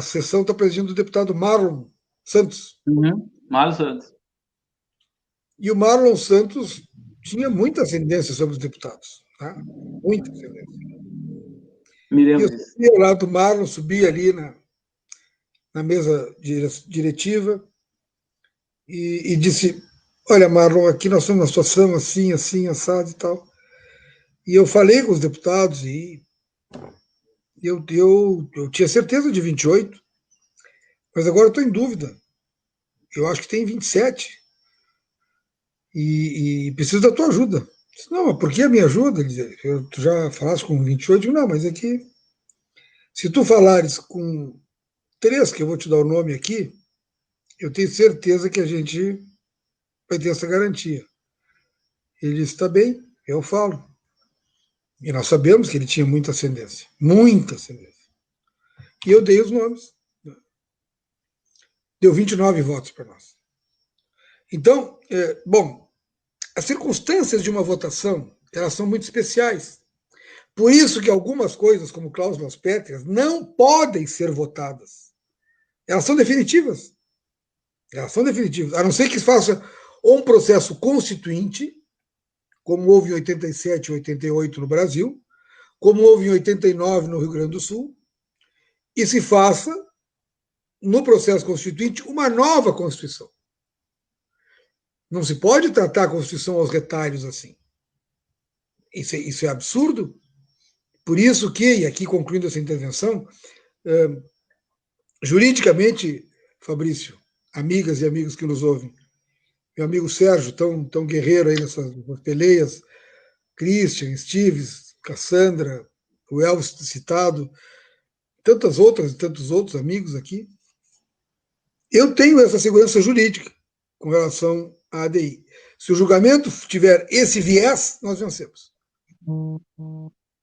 sessão, está presidindo o deputado Marlon Santos. Marlon Santos. E o Marlon Santos tinha muita ascendência sobre os deputados. Tá? Muita ascendência. Me lembro eu subi ao lado do Marlon, subi ali na mesa diretiva e disse, olha, Marlon, aqui nós estamos numa situação assim, assim, assado e tal. E eu falei com os deputados e eu tinha certeza de 28, mas agora eu estou em dúvida. Eu acho que tem 27. E preciso da tua ajuda. Eu disse, não, mas por que a minha ajuda? Tu já falaste com 28? Eu digo, não, mas é que se tu falares com 3, que eu vou te dar o nome aqui, eu tenho certeza que a gente vai ter essa garantia. Ele disse, está bem, eu falo. E nós sabemos que ele tinha muita ascendência. Muita ascendência. E eu dei os nomes. Deu 29 votos para nós. Então, bom, as circunstâncias de uma votação, elas são muito especiais. Por isso que algumas coisas, como cláusulas pétreas, não podem ser votadas. Elas são definitivas. Elas são definitivas. A não ser que se faça ou um processo constituinte, como houve em 87 e 88 no Brasil, como houve em 89 no Rio Grande do Sul, e se faça, no processo constituinte, uma nova Constituição. Não se pode tratar a Constituição aos retalhos assim. Isso é absurdo. Por isso que, e aqui concluindo essa intervenção, juridicamente, Fabrício, amigas e amigos que nos ouvem, meu amigo Sérgio, tão guerreiro aí nessas peleias, Christian, Stives, Cassandra, o Elvis citado, tantas outras e tantos outros amigos aqui, eu tenho essa segurança jurídica com relação à ADI. Se o julgamento tiver esse viés, nós vencemos.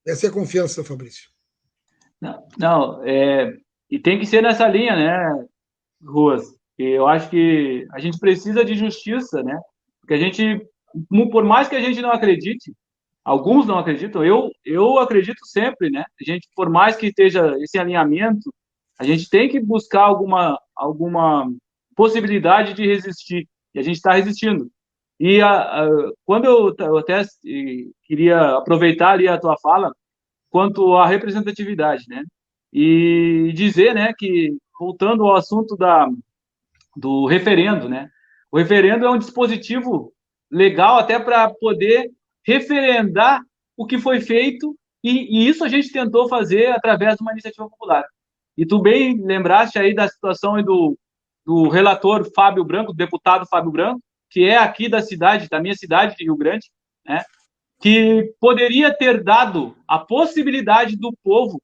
Essa é a confiança, Fabrício. Não, e tem que ser nessa linha, né, Ruas? Eu acho que a gente precisa de justiça, né? Porque a gente, por mais que a gente não acredite, alguns não acreditam, eu acredito sempre, né? A gente, por mais que esteja esse alinhamento, a gente tem que buscar alguma possibilidade de resistir, e a gente está resistindo. E quando eu até queria aproveitar ali a tua fala, quanto à representatividade, né? E dizer, né, que, voltando ao assunto do referendo, né? O referendo é um dispositivo legal até para poder referendar o que foi feito, e isso a gente tentou fazer através de uma iniciativa popular. E tu bem lembraste aí da situação aí do relator Fábio Branco, do deputado Fábio Branco, que é aqui da minha cidade, de Rio Grande, né? Que poderia ter dado a possibilidade do povo,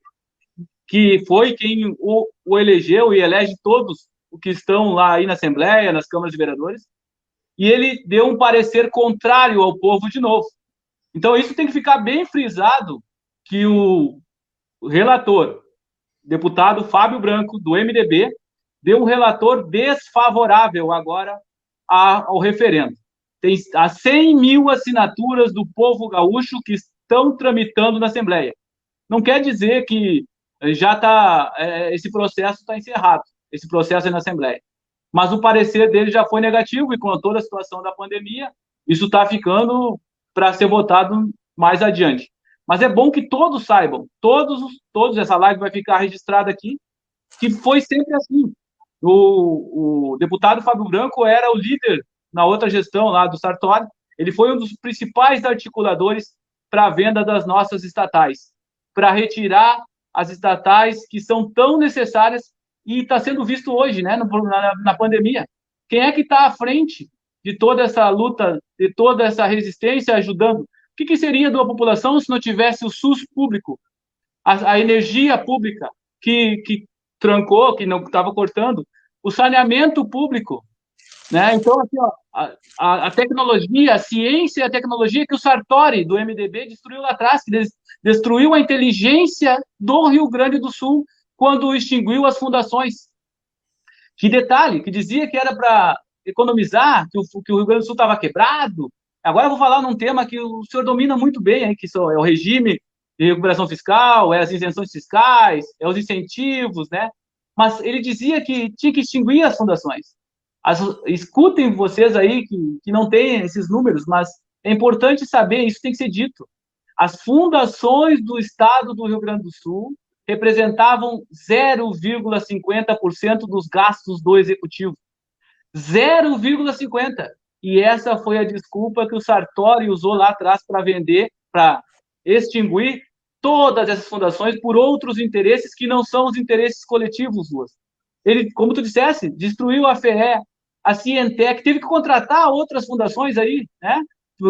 que foi quem o elegeu e elege todos os que estão lá aí na Assembleia, nas câmaras de vereadores, e ele deu um parecer contrário ao povo de novo. Então, isso tem que ficar bem frisado, que o relator, deputado Fábio Branco, do MDB, deu um relator desfavorável agora ao referendo. Tem as 100 mil assinaturas do povo gaúcho que estão tramitando na Assembleia. Não quer dizer que já está, esse processo está encerrado, esse processo é na Assembleia. Mas o parecer dele já foi negativo, e com toda a situação da pandemia, isso está ficando para ser votado mais adiante. Mas é bom que todos saibam, todos, essa live vai ficar registrada aqui, que foi sempre assim. O deputado Fábio Branco era o líder na outra gestão lá do Sartori, ele foi um dos principais articuladores para a venda das nossas estatais, para retirar as estatais que são tão necessárias, e está sendo visto hoje, né, na pandemia. Quem é que está à frente de toda essa luta, de toda essa resistência, ajudando? O que seria da população se não tivesse o SUS público, a energia pública que trancou, que não estava cortando, o saneamento público, né? Então, assim, ó, a tecnologia, a ciência e a tecnologia que o Sartori, do MDB, destruiu lá atrás, que destruiu a inteligência do Rio Grande do Sul quando extinguiu as fundações. Que detalhe, que dizia que era para economizar, que o Rio Grande do Sul estava quebrado. Agora eu vou falar num tema que o senhor domina muito bem, hein, que é o regime de recuperação fiscal, é as isenções fiscais, é os incentivos, né? Mas ele dizia que tinha que extinguir as fundações. Escutem vocês aí que não têm esses números, mas é importante saber, isso tem que ser dito. As fundações do Estado do Rio Grande do Sul representavam 0,50% dos gastos do Executivo. 0,50%. E essa foi a desculpa que o Sartori usou lá atrás para vender, para extinguir todas essas fundações por outros interesses que não são os interesses coletivos, Ruas. Ele, como tu dissesse, destruiu a FEE, a Cientec, teve que contratar outras fundações aí, né?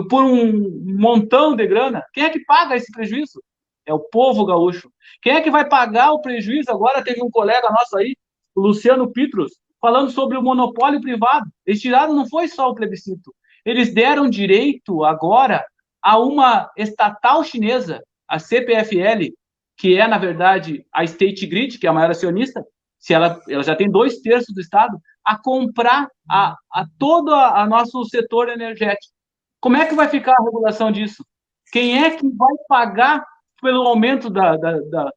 Por um montão de grana. Quem é que paga esse prejuízo? É o povo gaúcho. Quem é que vai pagar o prejuízo agora? Teve um colega nosso aí, o Luciano Pitros, falando sobre o monopólio privado. Eles tiraram, não foi só o plebiscito, eles deram direito agora a uma estatal chinesa, a CPFL, que é, na verdade, a State Grid, que é a maior acionista, se ela já tem 2/3 do Estado, a comprar a todo o nosso setor energético. Como é que vai ficar a regulação disso? Quem é que vai pagar pelo aumento da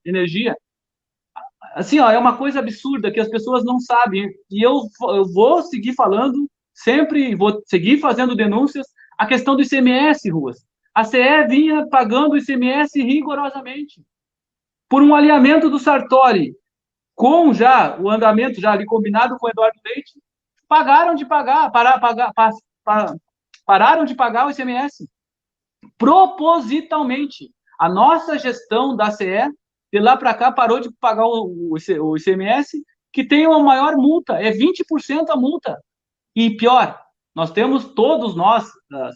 energia? Assim, ó, é uma coisa absurda que as pessoas não sabem. E eu vou seguir falando, sempre vou seguir fazendo denúncias, a questão do ICMS, Ruas. A CE vinha pagando o ICMS rigorosamente. Por um alinhamento do Sartori, com já o andamento já ali combinado com o Eduardo Leite, pararam de pagar o ICMS. Propositalmente. A nossa gestão da CE, de lá para cá, parou de pagar o ICMS, que tem uma maior multa, é 20% a multa. E pior, nós temos todos nós,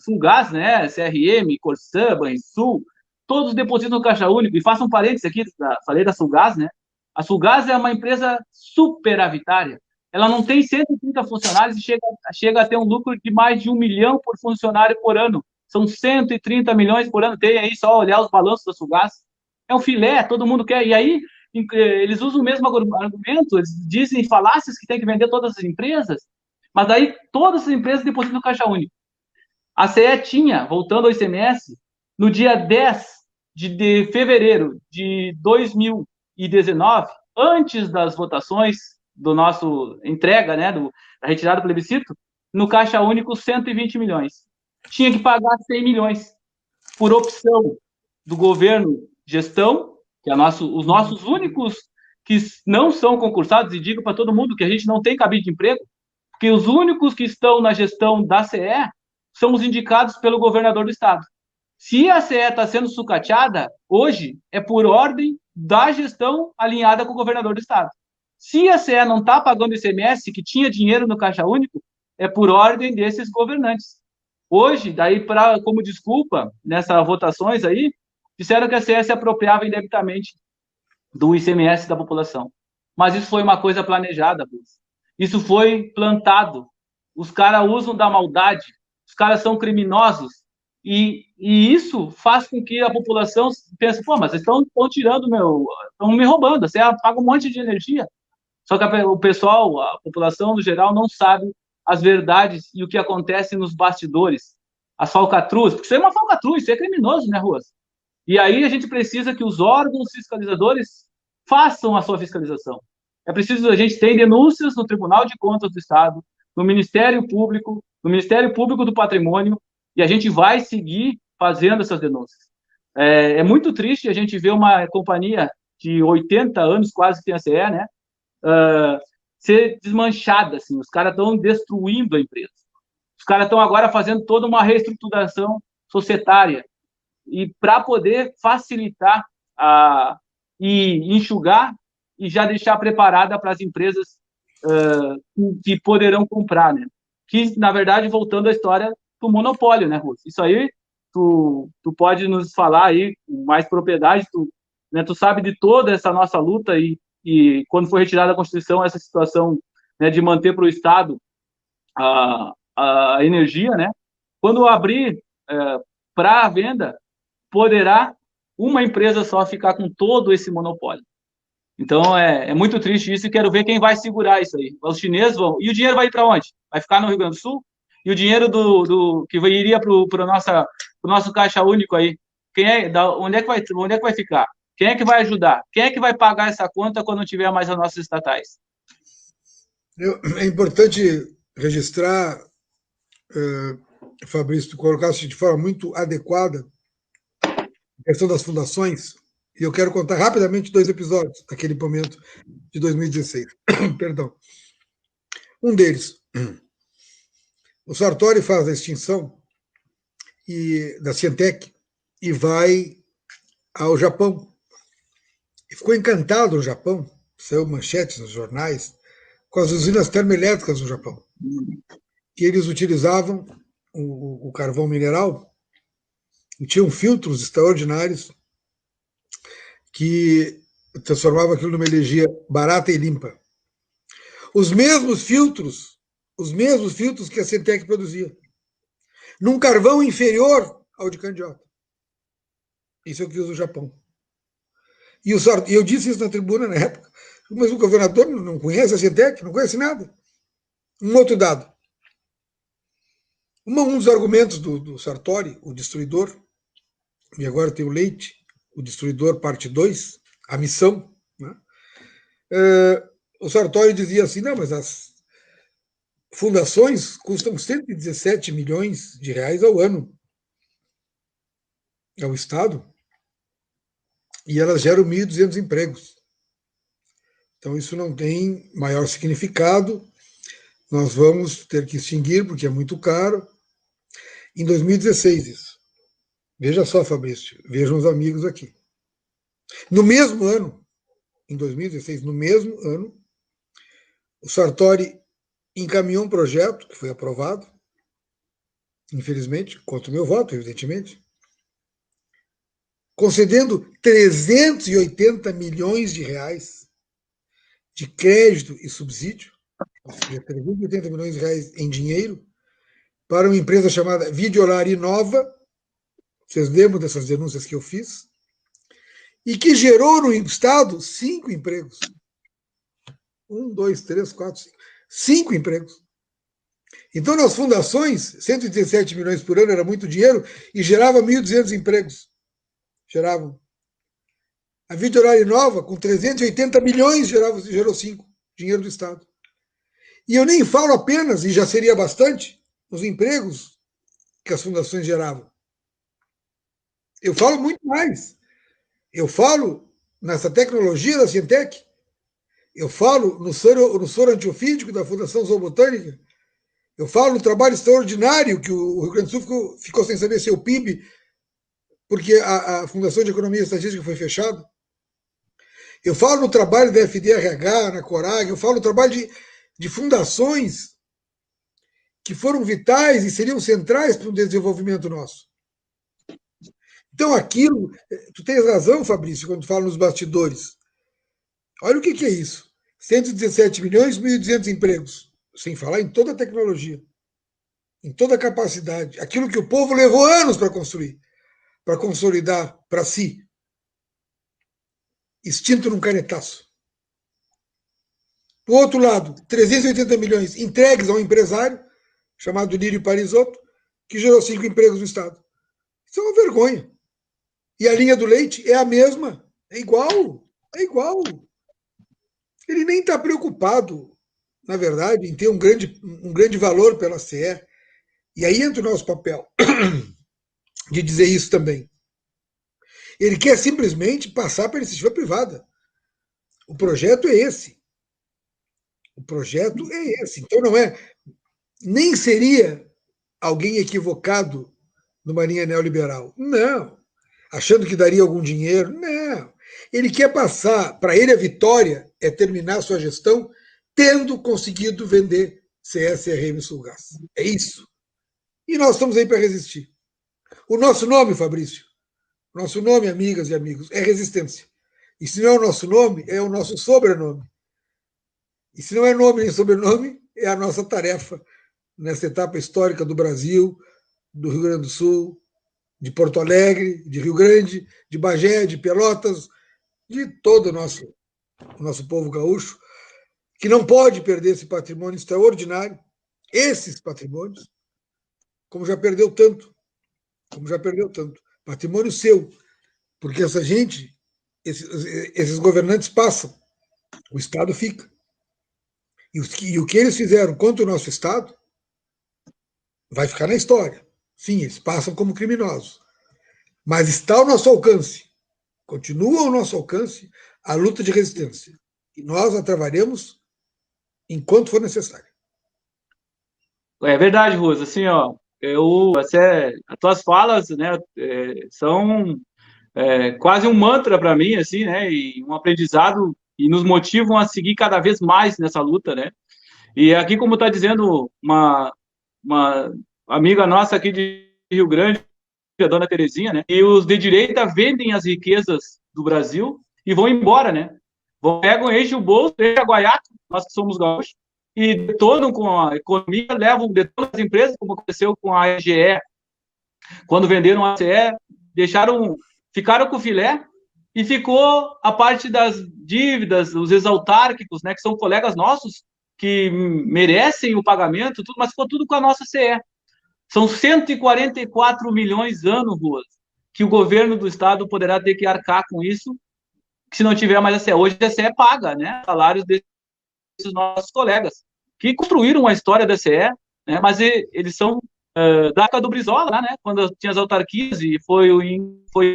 Sulgás, né, CRM, Corsã, Banrisul, todos depositam no Caixa Único. E faço um parênteses aqui, falei da Sulgás, né? A Sulgás é uma empresa superavitária. Ela não tem 130 funcionários e chega a ter um lucro de mais de 1 milhão por funcionário por ano. São 130 milhões por ano. Tem aí só olhar os balanços da Sulgás. É um filé, todo mundo quer. E aí, eles usam o mesmo argumento, eles dizem falácias que tem que vender todas as empresas, mas daí todas as empresas depositam no Caixa Único. A CE tinha, voltando ao ICMS, no dia 10 de fevereiro de 2019, antes das votações do nosso entrega, né, da retirada do plebiscito, no Caixa Único 120 milhões. Tinha que pagar 100 milhões por opção do governo gestão, que é os nossos únicos que não são concursados, e digo para todo mundo que a gente não tem cabide de emprego, porque os únicos que estão na gestão da CE são os indicados pelo governador do estado. Se a CE está sendo sucateada, hoje é por ordem da gestão alinhada com o governador do estado. Se a CE não está pagando ICMS, que tinha dinheiro no Caixa Único, é por ordem desses governantes. Hoje, daí, como desculpa, nessas votações aí, disseram que a CE se apropriava indebitamente do ICMS da população. Mas isso foi uma coisa planejada, isso foi plantado. Os caras usam da maldade, os caras são criminosos, e isso faz com que a população pense, pô, mas vocês estão tirando estão me roubando, você paga um monte de energia. Só que o pessoal, a população no geral, não sabe as verdades e o que acontece nos bastidores, as falcatruas, porque isso é uma falcatrua, isso é criminoso, né, Ruas? E aí a gente precisa que os órgãos fiscalizadores façam a sua fiscalização. É preciso, a gente tem denúncias no Tribunal de Contas do Estado, no Ministério Público do Patrimônio, e a gente vai seguir fazendo essas denúncias. É muito triste a gente ver uma companhia de 80 anos, quase que tem a CE, né, ser desmanchada, assim, os caras estão destruindo a empresa. Os caras estão agora fazendo toda uma reestruturação societária, e para poder facilitar e enxugar e já deixar preparada para as empresas que poderão comprar, né? Que, na verdade, voltando à história do monopólio, né, Ruth? Isso aí, tu pode nos falar aí com mais propriedade, tu sabe de toda essa nossa luta e quando foi retirada a Constituição, essa situação, né, de manter para o Estado a energia, né? Quando abrir para a venda, poderá uma empresa só ficar com todo esse monopólio. Então, é muito triste isso e quero ver quem vai segurar isso aí. Os chineses vão... E o dinheiro vai ir para onde? Vai ficar no Rio Grande do Sul? E o dinheiro que iria para o nosso caixa único aí, onde é que vai ficar? Quem é que vai ajudar? Quem é que vai pagar essa conta quando tiver mais as nossas estatais? É importante registrar, Fabrício, tu colocaste de forma muito adequada a questão das fundações, e eu quero contar rapidamente 2 episódios daquele momento de 2016. Perdão. Um deles, o Sartori faz a extinção da Cientec e vai ao Japão. E ficou encantado no Japão, saiu manchetes nos jornais, com as usinas termoelétricas no Japão. Que eles utilizavam o carvão mineral e tinham filtros extraordinários que transformavam aquilo numa energia barata e limpa. Os mesmos filtros que a Cientec produzia, num carvão inferior ao de Candiota. Isso é o que usa o Japão. E eu disse isso na tribuna na época, mas o governador não conhece a Cientec, não conhece nada. Um outro dado. Um dos argumentos do Sartori, o destruidor, e agora tem o Leite, o destruidor parte 2, a missão, né? O Sartori dizia assim, não, mas as fundações custam 117 milhões de reais ao ano ao Estado e elas geram 1.200 empregos. Então isso não tem maior significado, nós vamos ter que extinguir porque é muito caro. Em 2016 isso. Veja só, Fabrício, vejam os amigos aqui. No mesmo ano, em 2016, no mesmo ano, o Sartori encaminhou um projeto que foi aprovado, infelizmente, contra o meu voto, evidentemente, concedendo 380 milhões de reais de crédito e subsídio, ou seja, 380 milhões de reais em dinheiro, para uma empresa chamada Videolar Inova, vocês lembram dessas denúncias que eu fiz, e que gerou no Estado 5 empregos. 1, 2, 3, 4, 5. 5 empregos. Então, nas fundações, 117 milhões por ano era muito dinheiro e gerava 1.200 empregos. Geravam. A Videolar Inova, com 380 milhões, gerou 5. Dinheiro do Estado. E eu nem falo apenas, e já seria bastante, os empregos que as fundações geravam. Eu falo muito mais. Eu falo nessa tecnologia da Cientec. Eu falo no soro antiofídico da Fundação Zoobotânica. Eu falo no trabalho extraordinário que o Rio Grande do Sul ficou sem saber seu PIB, porque a Fundação de Economia e Estatística foi fechada. Eu falo no trabalho da FDRH, na Corag, eu falo no trabalho de fundações que foram vitais e seriam centrais para o desenvolvimento nosso. Então, aquilo, tu tens razão, Fabrício, quando tu fala nos bastidores. Olha o que é isso. 117 milhões, 1.200 empregos. Sem falar em toda a tecnologia, em toda a capacidade. Aquilo que o povo levou anos para construir, para consolidar para si. Extinto num canetaço. Do outro lado, 380 milhões entregues a um empresário, chamado Lírio Parisotto, que gerou 5 empregos no Estado. Isso é uma vergonha. E a linha do leite é a mesma. É igual. É igual. Ele nem está preocupado, na verdade, em ter um grande valor pela CE. E aí entra o nosso papel de dizer isso também. Ele quer simplesmente passar para a iniciativa privada. O projeto é esse. O projeto é esse. Então não é. Nem seria alguém equivocado numa linha neoliberal. Não. Achando que daria algum dinheiro. Não. Ele quer passar, para ele a vitória é terminar sua gestão tendo conseguido vender CSRM Sulgás. É isso. E nós estamos aí para resistir. O nosso nome, Fabrício, nosso nome, amigas e amigos, é resistência. E se não é o nosso nome, é o nosso sobrenome. E se não é nome nem sobrenome, é a nossa tarefa nessa etapa histórica do Brasil, do Rio Grande do Sul, de Porto Alegre, de Rio Grande, de Bagé, de Pelotas, de todo o nosso povo gaúcho, que não pode perder esse patrimônio extraordinário esses patrimônios, como já perdeu tanto, patrimônio seu, porque essa gente, esses governantes passam, o Estado fica. E o que eles fizeram contra o nosso Estado vai ficar na história. Sim, eles passam como criminosos. Mas está ao nosso alcance, continua ao nosso alcance a luta de resistência. E nós a travaremos enquanto for necessário. É verdade, Rosa. Assim, ó, as tuas falas, né, são quase um mantra para mim, assim, né, e um aprendizado e nos motivam a seguir cada vez mais nessa luta, né. E aqui, como está dizendo uma amiga nossa aqui de Rio Grande, a dona Terezinha, né, e os de direita vendem as riquezas do Brasil e vão embora, né. Pegam, enchem o bolso, enchem a guaiaca, nós que somos gaúchos, e detonam com a economia, detonam as empresas, como aconteceu com a EGE, quando venderam a CE, ficaram com o filé, e ficou a parte das dívidas, os exautárquicos, né, que são colegas nossos, que merecem o pagamento, tudo, mas ficou tudo com a nossa CE. São 144 milhões ano, Ruas, que o governo do estado poderá ter que arcar com isso, se não tiver mais a CE. Hoje a CE paga, né, salários desses nossos colegas, que construíram a história da CE, né, mas eles são da época do Brizola, lá, né, quando tinha as autarquias e foi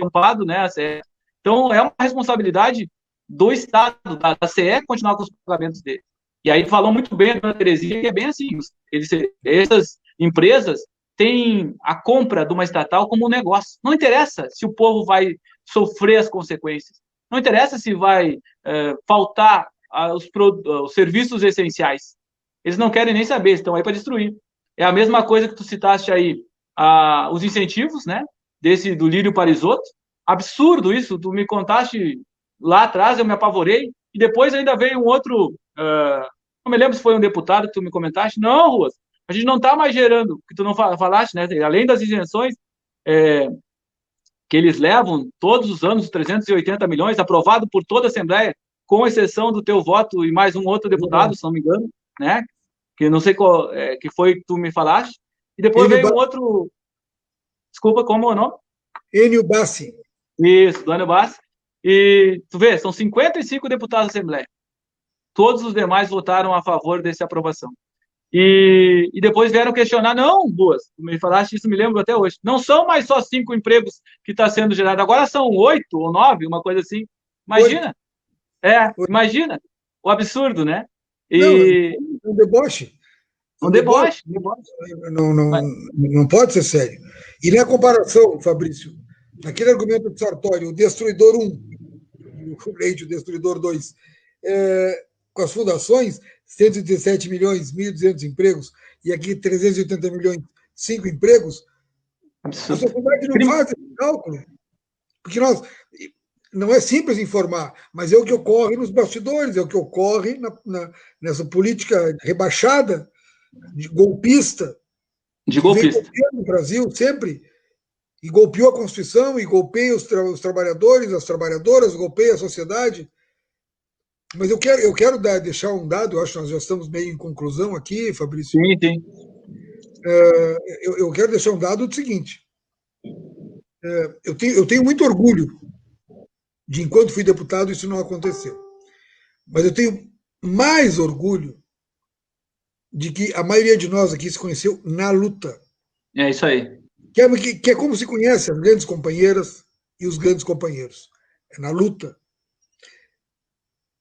ocupado, né, a CE. Então, é uma responsabilidade do Estado, da CE, continuar com os pagamentos dele. E aí falou muito bem a dona Terezinha, que é bem assim, essas empresas têm a compra de uma estatal como um negócio. Não interessa se o povo vai sofrer as consequências. Não interessa se vai faltar os serviços essenciais. Eles não querem nem saber, estão aí para destruir. É a mesma coisa que tu citaste aí, os incentivos, né, do Lírio Parisotto. Absurdo isso, tu me contaste lá atrás, eu me apavorei, e depois ainda veio um outro, não me lembro se foi um deputado que tu me comentaste, não, Ruas, a gente não está mais gerando, que tu não falaste, né, além das isenções que eles levam todos os anos, 380 milhões, aprovado por toda a Assembleia, com exceção do teu voto e mais um outro deputado, se não me engano, né, que não sei qual, que foi que tu me falaste, e depois veio um outro, desculpa, como é o nome? Enio Bassi. Isso, do Enio Bassi. E tu vê, são 55 deputados da Assembleia. Todos os demais votaram a favor dessa aprovação. E depois vieram questionar, não, Boas, tu me falaste isso, me lembro até hoje. Não são mais só 5 empregos que está sendo gerado, agora são 8 ou 9, uma coisa assim. Imagina. 8. Imagina. O absurdo, né? E... Não, é um deboche. Um deboche. Não pode ser sério. E na comparação, Fabrício, naquele argumento de Sartori, o Destruidor 1, o Leite, o Destruidor 2, com as fundações, 117 milhões, 1.200 empregos, e aqui 380 milhões, 5 empregos, absurdo. A sociedade não faz esse cálculo. Porque não é simples informar, mas é o que ocorre nos bastidores, é o que ocorre nessa política rebaixada, golpista, no Brasil sempre, e golpeou a Constituição, e golpeia os trabalhadores, as trabalhadoras, golpeia a sociedade. Mas eu quero deixar um dado, eu acho que nós já estamos meio em conclusão aqui, Fabrício. Sim. Eu quero deixar um dado do seguinte. Eu tenho muito orgulho de, enquanto fui deputado, isso não aconteceu. Mas eu tenho mais orgulho de que a maioria de nós aqui se conheceu na luta. É isso aí. Que é como se conhece as grandes companheiras e os grandes companheiros. É na luta.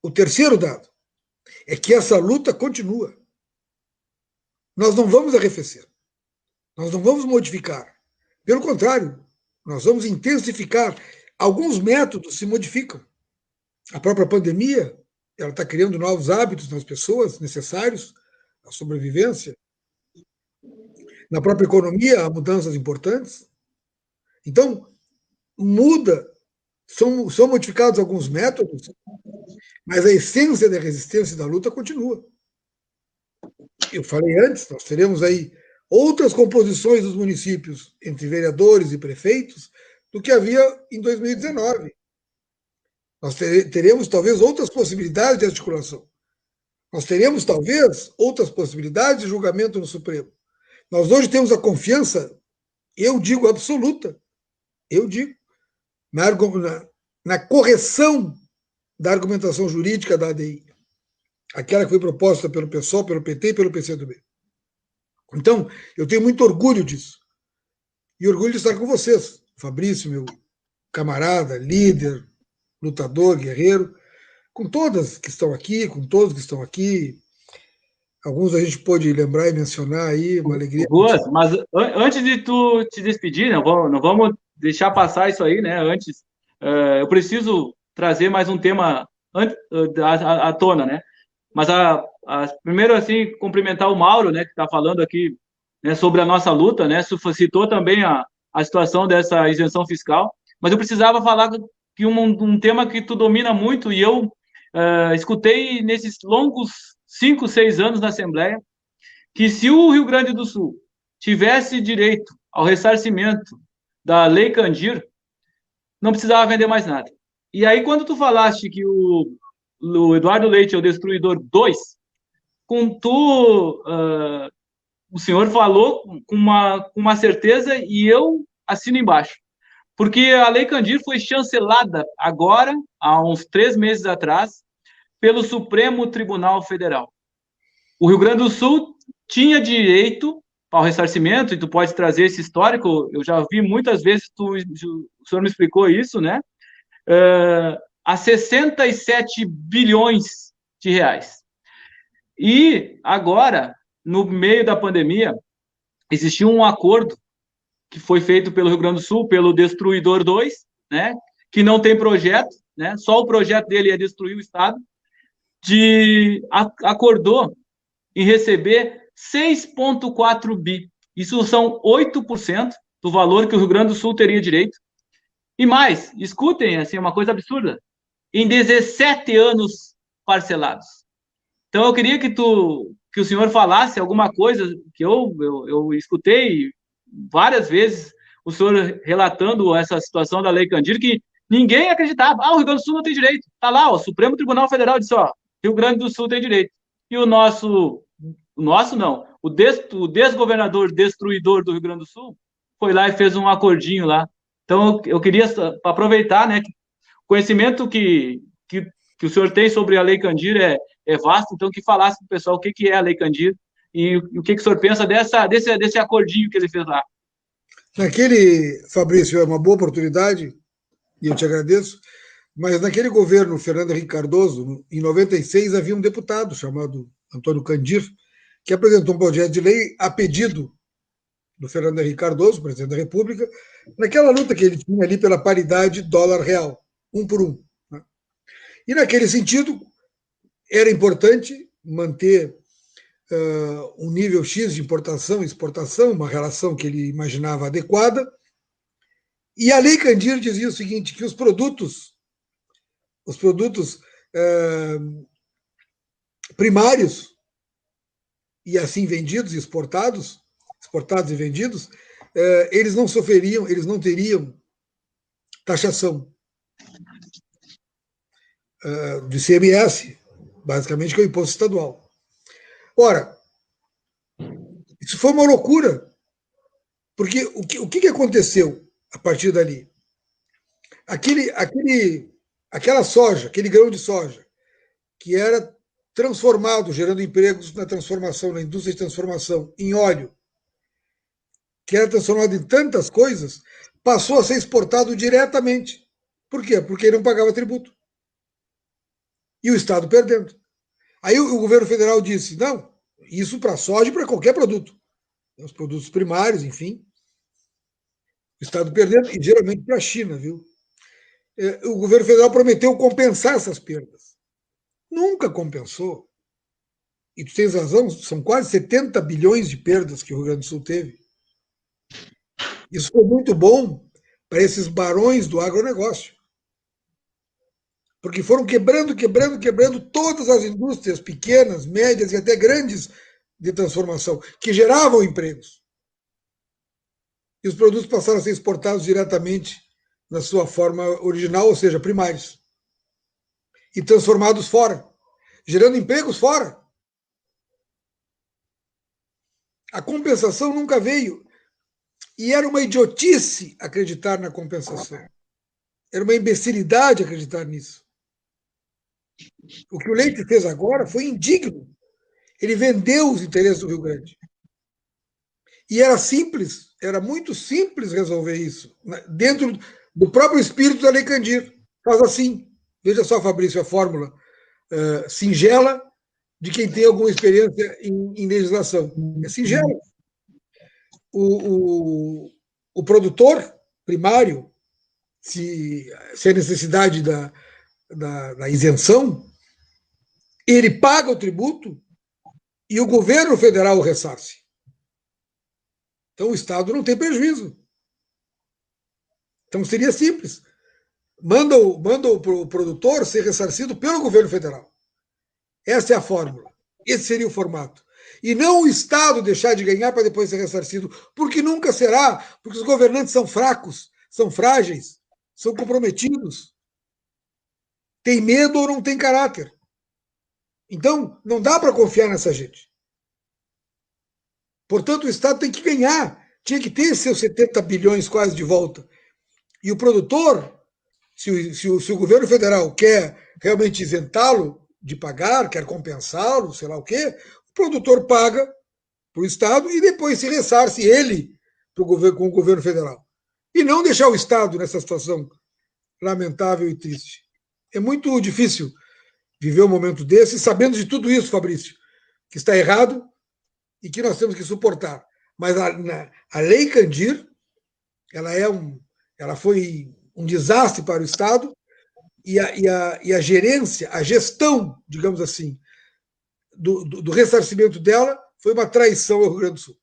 O terceiro dado é que essa luta continua. Nós não vamos arrefecer. Nós não vamos modificar. Pelo contrário, nós vamos intensificar. Alguns métodos se modificam. A própria pandemia, ela está criando novos hábitos nas pessoas necessários à sobrevivência. Na própria economia, há mudanças importantes. Então, são modificados alguns métodos, mas a essência da resistência e da luta continua. Eu falei antes, nós teremos aí outras composições dos municípios entre vereadores e prefeitos do que havia em 2019. Nós teremos talvez outras possibilidades de articulação. Nós teremos, talvez, outras possibilidades de julgamento no Supremo. Nós hoje temos a confiança, eu digo absoluta, eu digo, na correção da argumentação jurídica da ADI, aquela que foi proposta pelo PSOL, pelo PT e pelo PCdoB. Então, eu tenho muito orgulho disso. E orgulho de estar com vocês. Fabrício, meu camarada, líder, lutador, guerreiro, com todas que estão aqui, com todos que estão aqui. Alguns a gente pode lembrar e mencionar aí, uma alegria. Ruas, mas antes de tu te despedir, não vamos deixar passar isso aí, né? Antes, eu preciso trazer mais um tema à tona, né? Mas primeiro, assim, cumprimentar o Mauro, né, que está falando aqui, né, sobre a nossa luta, né? Citou também a situação dessa isenção fiscal, mas eu precisava falar que um tema que tu domina muito, e eu escutei nesses longos 5, 6 anos na Assembleia, que se o Rio Grande do Sul tivesse direito ao ressarcimento da Lei Candir, não precisava vender mais nada. E aí, quando tu falaste que o Eduardo Leite é o Destruidor 2, o senhor falou com uma certeza e eu assino embaixo. Porque a Lei Candir foi chancelada agora, há uns 3 meses atrás, pelo Supremo Tribunal Federal. O Rio Grande do Sul tinha direito ao ressarcimento, e tu pode trazer esse histórico, eu já vi muitas vezes, o senhor me explicou isso, né? A 67 bilhões de reais. E agora, no meio da pandemia, existiu um acordo que foi feito pelo Rio Grande do Sul, pelo Destruidor 2, né? Que não tem projeto, né? Só o projeto dele é destruir o Estado, acordou em receber 6,4 bi. Isso são 8% do valor que o Rio Grande do Sul teria direito. E mais, escutem, assim, uma coisa absurda, em 17 anos parcelados. Então, eu queria que o senhor falasse alguma coisa que eu escutei várias vezes o senhor relatando essa situação da Lei Candir, que ninguém acreditava. O Rio Grande do Sul não tem direito. Está lá, o Supremo Tribunal Federal disse, Rio Grande do Sul tem direito. E o desgovernador destruidor do Rio Grande do Sul foi lá e fez um acordinho lá. Então, eu queria aproveitar, né, que o conhecimento que o senhor tem sobre a Lei Candir é vasto, então que falasse para o pessoal o que é a Lei Candir e o que o senhor pensa desse acordinho que ele fez lá. Fabrício, é uma boa oportunidade, e eu te agradeço, mas naquele governo Fernando Henrique Cardoso, em 96, havia um deputado chamado Antônio Candir, que apresentou um projeto de lei a pedido do Fernando Henrique Cardoso, presidente da República, naquela luta que ele tinha ali pela paridade dólar-real, 1 por 1. Né? E naquele sentido, era importante manter um nível X de importação e exportação, uma relação que ele imaginava adequada. E a Lei Candir dizia o seguinte, que os produtos primários e assim vendidos e exportados e vendidos, eles não sofreriam, eles não teriam taxação do ICMS, basicamente, que é o imposto estadual. Ora, isso foi uma loucura, porque o que aconteceu a partir dali? Aquela soja, aquele grão de soja, que era transformado, gerando empregos na transformação, na indústria de transformação, em óleo, que era transformado em tantas coisas, passou a ser exportado diretamente. Por quê? Porque ele não pagava tributo. E o Estado perdendo. Aí o governo federal disse, não, isso para soja e para qualquer produto. Os produtos primários, enfim. O Estado perdendo, e geralmente para a China, viu? O governo federal prometeu compensar essas perdas. Nunca compensou. E tu tens razão, são quase 70 bilhões de perdas que o Rio Grande do Sul teve. Isso foi muito bom para esses barões do agronegócio. Porque foram quebrando todas as indústrias pequenas, médias e até grandes de transformação, que geravam empregos. E os produtos passaram a ser exportados diretamente na sua forma original, ou seja, primários. E transformados fora, gerando empregos fora. A compensação nunca veio. E era uma idiotice acreditar na compensação. Era uma imbecilidade acreditar nisso. O que o Leite fez agora foi indigno. Ele vendeu os interesses do Rio Grande. E era simples, era muito simples resolver isso, dentro do próprio espírito da Lei Candir. Faz assim. Veja só, Fabrício, a fórmula singela de quem tem alguma experiência em legislação. É singela. O produtor primário, se a necessidade da isenção, ele paga o tributo e o governo federal o ressarce. Então o Estado não tem prejuízo. Então seria simples. Manda o produtor ser ressarcido pelo governo federal. Essa é a fórmula. Esse seria o formato. E não o Estado deixar de ganhar para depois ser ressarcido, porque nunca será, porque os governantes são fracos, são frágeis, são comprometidos, têm medo ou não têm caráter. Então, não dá para confiar nessa gente. Portanto, o Estado tem que ganhar, tinha que ter seus 70 bilhões quase de volta. E o produtor, se o governo federal quer realmente isentá-lo de pagar, quer compensá-lo, sei lá o quê, o produtor paga para o Estado e depois se ressarce ele com o governo federal. E não deixar o Estado nessa situação lamentável e triste. É muito difícil viver um momento desse, sabendo de tudo isso, Fabrício, que está errado e que nós temos que suportar. Mas a Lei Candir, ela foi um desastre para o Estado e a gerência, a gestão, digamos assim, do ressarcimento dela foi uma traição ao Rio Grande do Sul.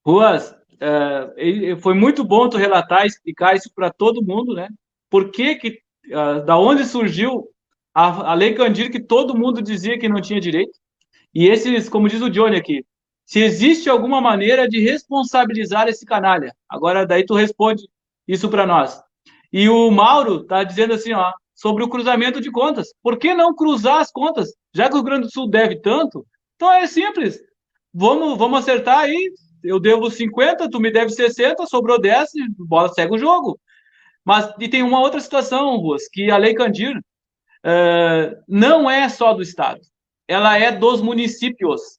Ruas, foi muito bom tu relatar e explicar isso para todo mundo, né? Por que da onde surgiu a Lei Candir que todo mundo dizia que não tinha direito? E esses, como diz o Johnny aqui, se existe alguma maneira de responsabilizar esse canalha. Agora, daí tu responde isso para nós. E o Mauro está dizendo assim, ó, sobre o cruzamento de contas. Por que não cruzar as contas? Já que o Rio Grande do Sul deve tanto, então é simples. Vamos acertar aí. Eu devo 50, tu me deve 60, sobrou 10, bola segue o jogo. Mas e tem uma outra situação, Ruas, que a Lei Candir não é só do Estado. Ela é dos municípios.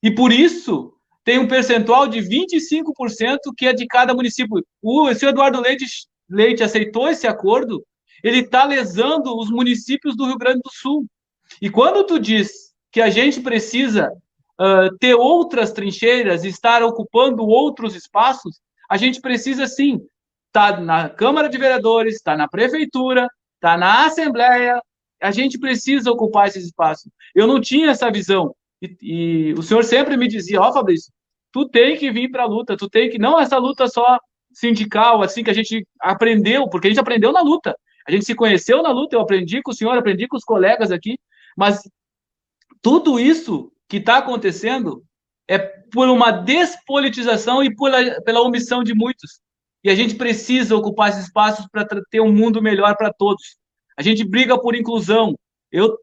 E por isso tem um percentual de 25% que é de cada município. O senhor Eduardo Leite aceitou esse acordo, ele está lesando os municípios do Rio Grande do Sul. E quando tu diz que a gente precisa ter outras trincheiras, estar ocupando outros espaços, a gente precisa sim estar na Câmara de Vereadores, estar na Prefeitura, estar na Assembleia, a gente precisa ocupar esses espaços. Eu não tinha essa visão. E o senhor sempre me dizia, ó, Fabrício, tu tem que vir para a luta, tu tem que... Não essa luta só sindical, assim, que a gente aprendeu, porque a gente aprendeu na luta. A gente se conheceu na luta, eu aprendi com o senhor, aprendi com os colegas aqui, mas tudo isso que está acontecendo é por uma despolitização e pela omissão de muitos. E a gente precisa ocupar esses espaços para ter um mundo melhor para todos. A gente briga por inclusão.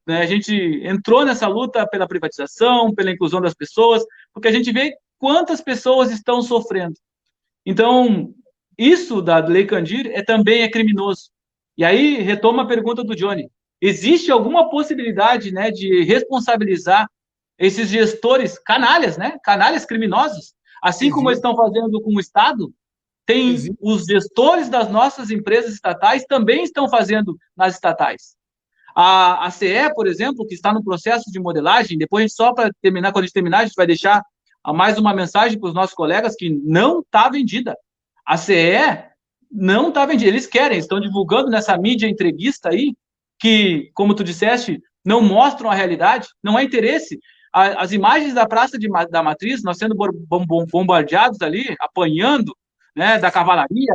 A gente entrou nessa luta pela privatização, pela inclusão das pessoas, porque a gente vê quantas pessoas estão sofrendo. Então, isso da Lei Candir também é criminoso. E aí, retoma a pergunta do Johnny. Existe alguma possibilidade, né, de responsabilizar esses gestores canalhas, né, canalhas criminosos? Assim como eles estão fazendo com o Estado, tem os gestores das nossas empresas estatais também estão fazendo nas estatais. A CE, por exemplo, que está no processo de modelagem, depois, só para terminar, quando a gente terminar, a gente vai deixar mais uma mensagem para os nossos colegas que não está vendida. A CE não está vendida. Eles querem, estão divulgando nessa mídia entreguista aí, que, como tu disseste, não mostram a realidade, não há interesse. As imagens da Praça da Matriz, nós sendo bombardeados ali, apanhando, né, da cavalaria,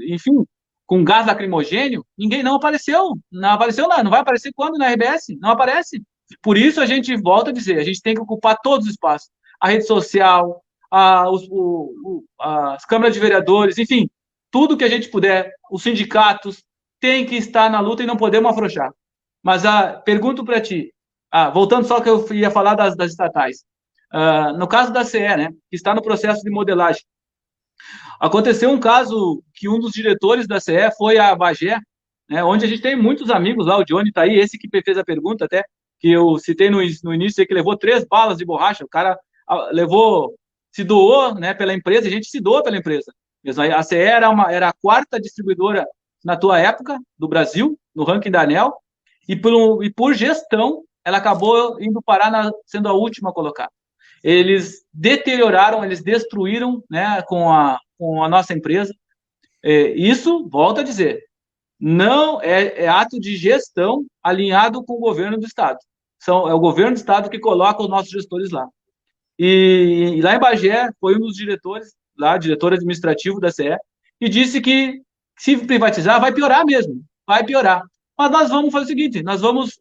enfim, com gás lacrimogênio, ninguém não apareceu. Não apareceu nada. Não vai aparecer quando na RBS? Não aparece. Por isso a gente volta a dizer, a gente tem que ocupar todos os espaços. A rede social, as câmaras de vereadores, enfim, tudo que a gente puder, os sindicatos, tem que estar na luta e não podemos afrouxar. Mas pergunto para ti, voltando só que eu ia falar das estatais, no caso da CE, né, que está no processo de modelagem. Aconteceu um caso que um dos diretores da CE foi a Bagé, né, onde a gente tem muitos amigos lá, o Johnny está aí, esse que fez a pergunta até, que eu citei no início, que levou 3 balas de borracha, o cara se doou, né, pela empresa, a gente se doou pela empresa. A CE era a 4ª distribuidora na tua época, do Brasil, no ranking da ANEEL, e por gestão, ela acabou indo parar sendo a última colocada. Eles deterioraram, eles destruíram, né, com a nossa empresa. Isso, volto a dizer, não é ato de gestão alinhado com o governo do Estado. É o governo do Estado que coloca os nossos gestores lá. E lá em Bagé, foi um dos diretores, lá, diretor administrativo da CE, e disse que se privatizar, vai piorar mesmo, vai piorar. Mas nós vamos fazer o seguinte, nós vamos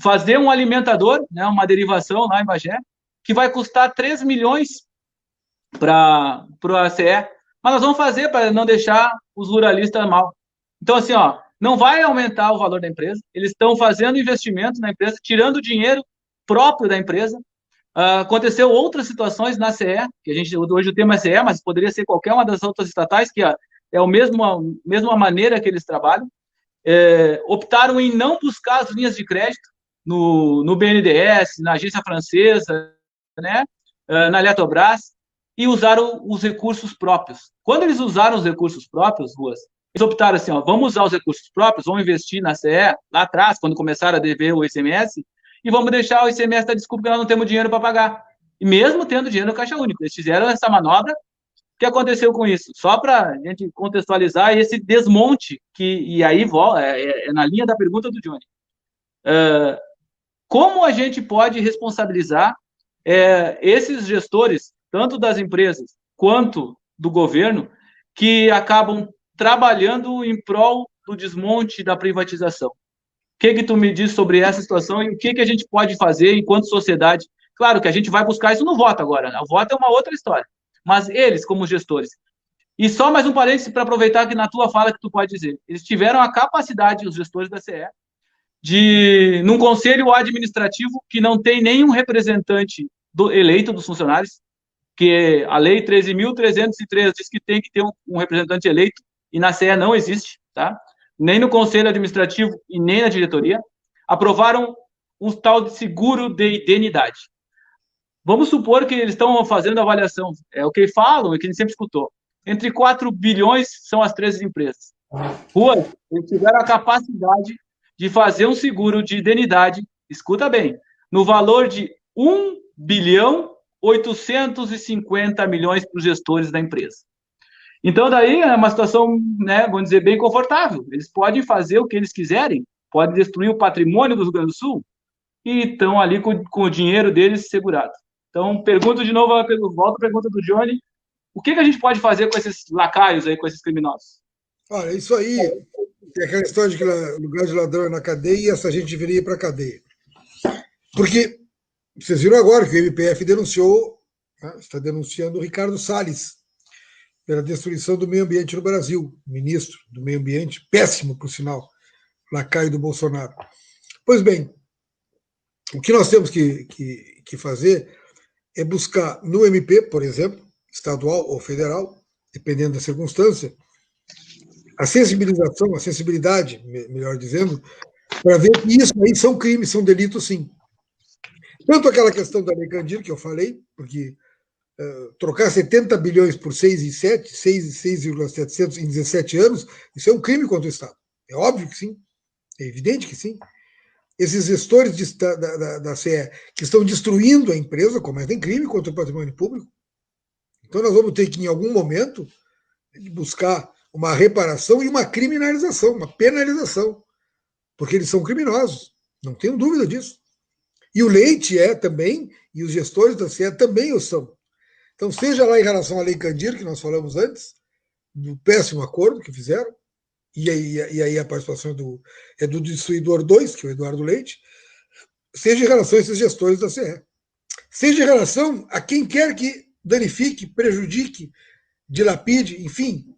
fazer um alimentador, né, uma derivação lá em Bagé, que vai custar 3 milhões para a CE, mas nós vamos fazer para não deixar os ruralistas mal. Então, assim, não vai aumentar o valor da empresa, eles estão fazendo investimento na empresa, tirando o dinheiro próprio da empresa. Aconteceu outras situações na CE, que hoje o tema é CE, mas poderia ser qualquer uma das outras estatais, que é a mesma maneira que eles trabalham. Optaram em não buscar as linhas de crédito no BNDES, na agência francesa, né, na Eletrobras, e usaram os recursos próprios. Quando eles usaram os recursos próprios, Ruas, eles optaram assim, vamos usar os recursos próprios, vamos investir na CE, lá atrás, quando começaram a dever o ICMS, e vamos deixar o ICMS da desculpa que nós não temos dinheiro para pagar. E mesmo tendo dinheiro no Caixa Único. Eles fizeram essa manobra. O que aconteceu com isso? Só para a gente contextualizar esse desmonte, e aí é na linha da pergunta do Johnny. Como a gente pode responsabilizar esses gestores, tanto das empresas quanto do governo, que acabam trabalhando em prol do desmonte da privatização? O que tu me diz sobre essa situação e o que a gente pode fazer enquanto sociedade? Claro que a gente vai buscar isso no voto agora, né? O voto é uma outra história. Mas eles, como gestores. E só mais um parênteses para aproveitar que na tua fala que tu pode dizer. Eles tiveram a capacidade, os gestores da CE, num conselho administrativo que não tem nenhum representante eleito dos funcionários, que a lei 13.303 diz que tem que ter um representante eleito, e na CE não existe, tá? Nem no conselho administrativo e nem na diretoria, aprovaram um tal de seguro de indenidade. Vamos supor que eles estão fazendo avaliação, é o que falam, é que a gente sempre escutou. Entre 4 bilhões são as 13 empresas. Ruas, eles tiveram a capacidade de fazer um seguro de indenidade, escuta bem, no valor de 1 bilhão 850 milhões para os gestores da empresa. Então, daí é uma situação, né, vamos dizer, bem confortável. Eles podem fazer o que eles quiserem, podem destruir o patrimônio do Rio Grande do Sul e estão ali com o dinheiro deles segurado. Então, pergunto de novo, volto à pergunta do Johnny, o que a gente pode fazer com esses lacaios aí, com esses criminosos? Olha, isso aí é aquela história de que o lugar de ladrão é na cadeia e essa gente deveria ir para a cadeia. Porque vocês viram agora que o MPF denunciou, né, está denunciando o Ricardo Salles pela destruição do meio ambiente no Brasil, ministro do meio ambiente, péssimo, por sinal, lacaio do Bolsonaro. Pois bem, o que nós temos que fazer é buscar no MP, por exemplo, estadual ou federal, dependendo da circunstância, a sensibilização, a sensibilidade, melhor dizendo, para ver que isso aí são crimes, são delitos, sim. Tanto aquela questão da Lei Candir, que eu falei, porque trocar 70 bilhões por 6,700 em 17 anos, isso é um crime contra o Estado. É óbvio que sim, é evidente que sim. Esses gestores da CE que estão destruindo a empresa cometem crime contra o patrimônio público. Então nós vamos ter que, em algum momento, buscar uma reparação e uma criminalização, uma penalização, porque eles são criminosos, não tenho dúvida disso. E o Leite é também, e os gestores da CE também o são. Então, seja lá em relação à Lei Candir, que nós falamos antes, do péssimo acordo que fizeram, e aí a participação do Destruidor 2, que é o Eduardo Leite, seja em relação a esses gestores da CE. Seja em relação a quem quer que danifique, prejudique, dilapide, enfim,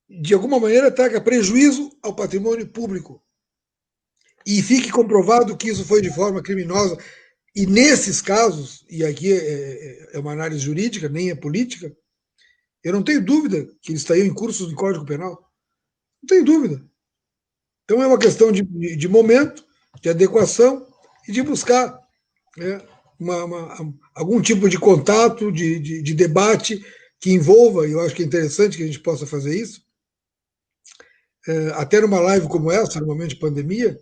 de alguma maneira traga prejuízo ao patrimônio público e fique comprovado que isso foi de forma criminosa, E nesses casos, e aqui é uma análise jurídica, nem é política, eu não tenho dúvida que eles estariam em cursos de Código Penal. Não tenho dúvida. Então é uma questão de momento, de adequação e de buscar, né, algum tipo de contato, de debate que envolva, e eu acho que é interessante que a gente possa fazer isso, até numa live como essa, no momento de pandemia,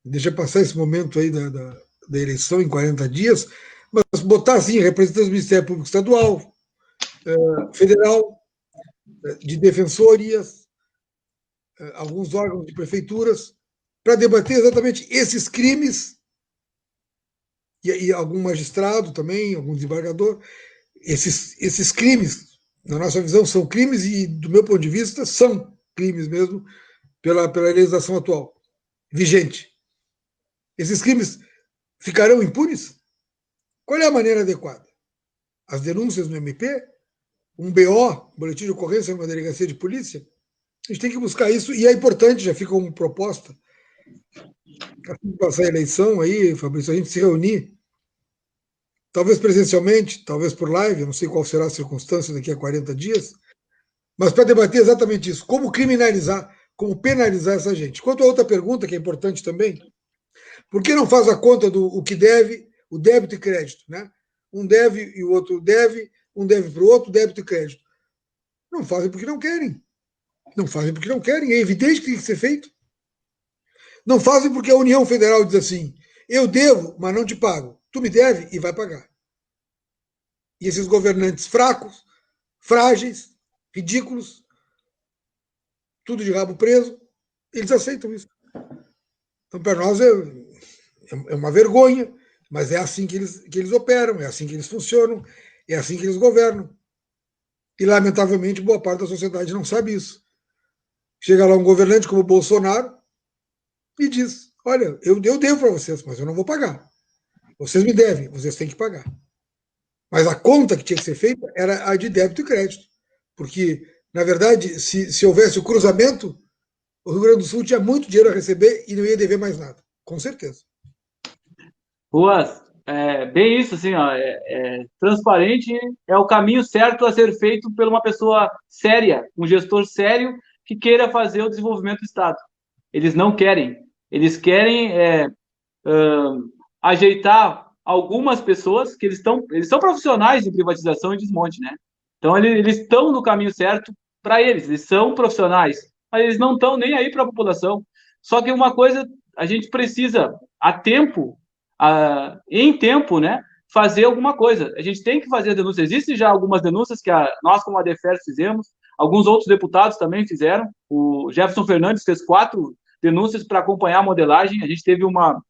deixa passar esse momento aí da eleição em 40 dias, mas botar assim, representantes do Ministério Público Estadual, federal, de defensorias, alguns órgãos de prefeituras, para debater exatamente esses crimes, e algum magistrado também, algum desembargador, esses crimes, na nossa visão, são crimes, e do meu ponto de vista, são crimes mesmo, pela legislação atual, vigente. Esses crimes ficarão impunes? Qual é a maneira adequada? As denúncias no MP? Um BO, boletim de ocorrência numa delegacia de polícia? A gente tem que buscar isso, e é importante, já fica como proposta, assim que passar a eleição aí, Fabrício, a gente se reunir, talvez presencialmente, talvez por live, eu não sei qual será a circunstância daqui a 40 dias, mas para debater exatamente isso, como criminalizar, como penalizar essa gente. Quanto a outra pergunta, que é importante também, por que não faz a conta do o que deve, o débito e crédito, né? Um deve e o outro deve, um deve para o outro, débito e crédito. Não fazem porque não querem. Não fazem porque não querem, é evidente que tem que ser feito. Não fazem porque a União Federal diz assim: eu devo, mas não te pago. Tu me deve e vai pagar. E esses governantes fracos, frágeis, ridículos, tudo de rabo preso, eles aceitam isso. Então, para nós é uma vergonha, mas é assim que eles operam, é assim que eles funcionam, é assim que eles governam. E, lamentavelmente, boa parte da sociedade não sabe isso. Chega lá um governante como o Bolsonaro e diz: olha, eu devo para vocês, mas eu não vou pagar. Vocês me devem, vocês têm que pagar. Mas a conta que tinha que ser feita era a de débito e crédito. Porque, na verdade, se houvesse o cruzamento, o Rio Grande do Sul tinha muito dinheiro a receber e não ia dever mais nada. Com certeza. Ruas, bem isso, assim, ó, transparente é o caminho certo a ser feito por uma pessoa séria, um gestor sério que queira fazer o desenvolvimento do Estado. Eles não querem. Eles querem ajeitar algumas pessoas que eles são profissionais de privatização e desmonte, né? Então, eles estão no caminho certo para eles são profissionais, mas eles não estão nem aí para a população. Só que uma coisa, a gente precisa, em tempo, né, fazer alguma coisa. A gente tem que fazer a denúncia. Existem já algumas denúncias que nós, como a DEFER, fizemos, alguns outros deputados também fizeram. O Jefferson Fernandes fez 4 denúncias para acompanhar a modelagem. A gente teve uma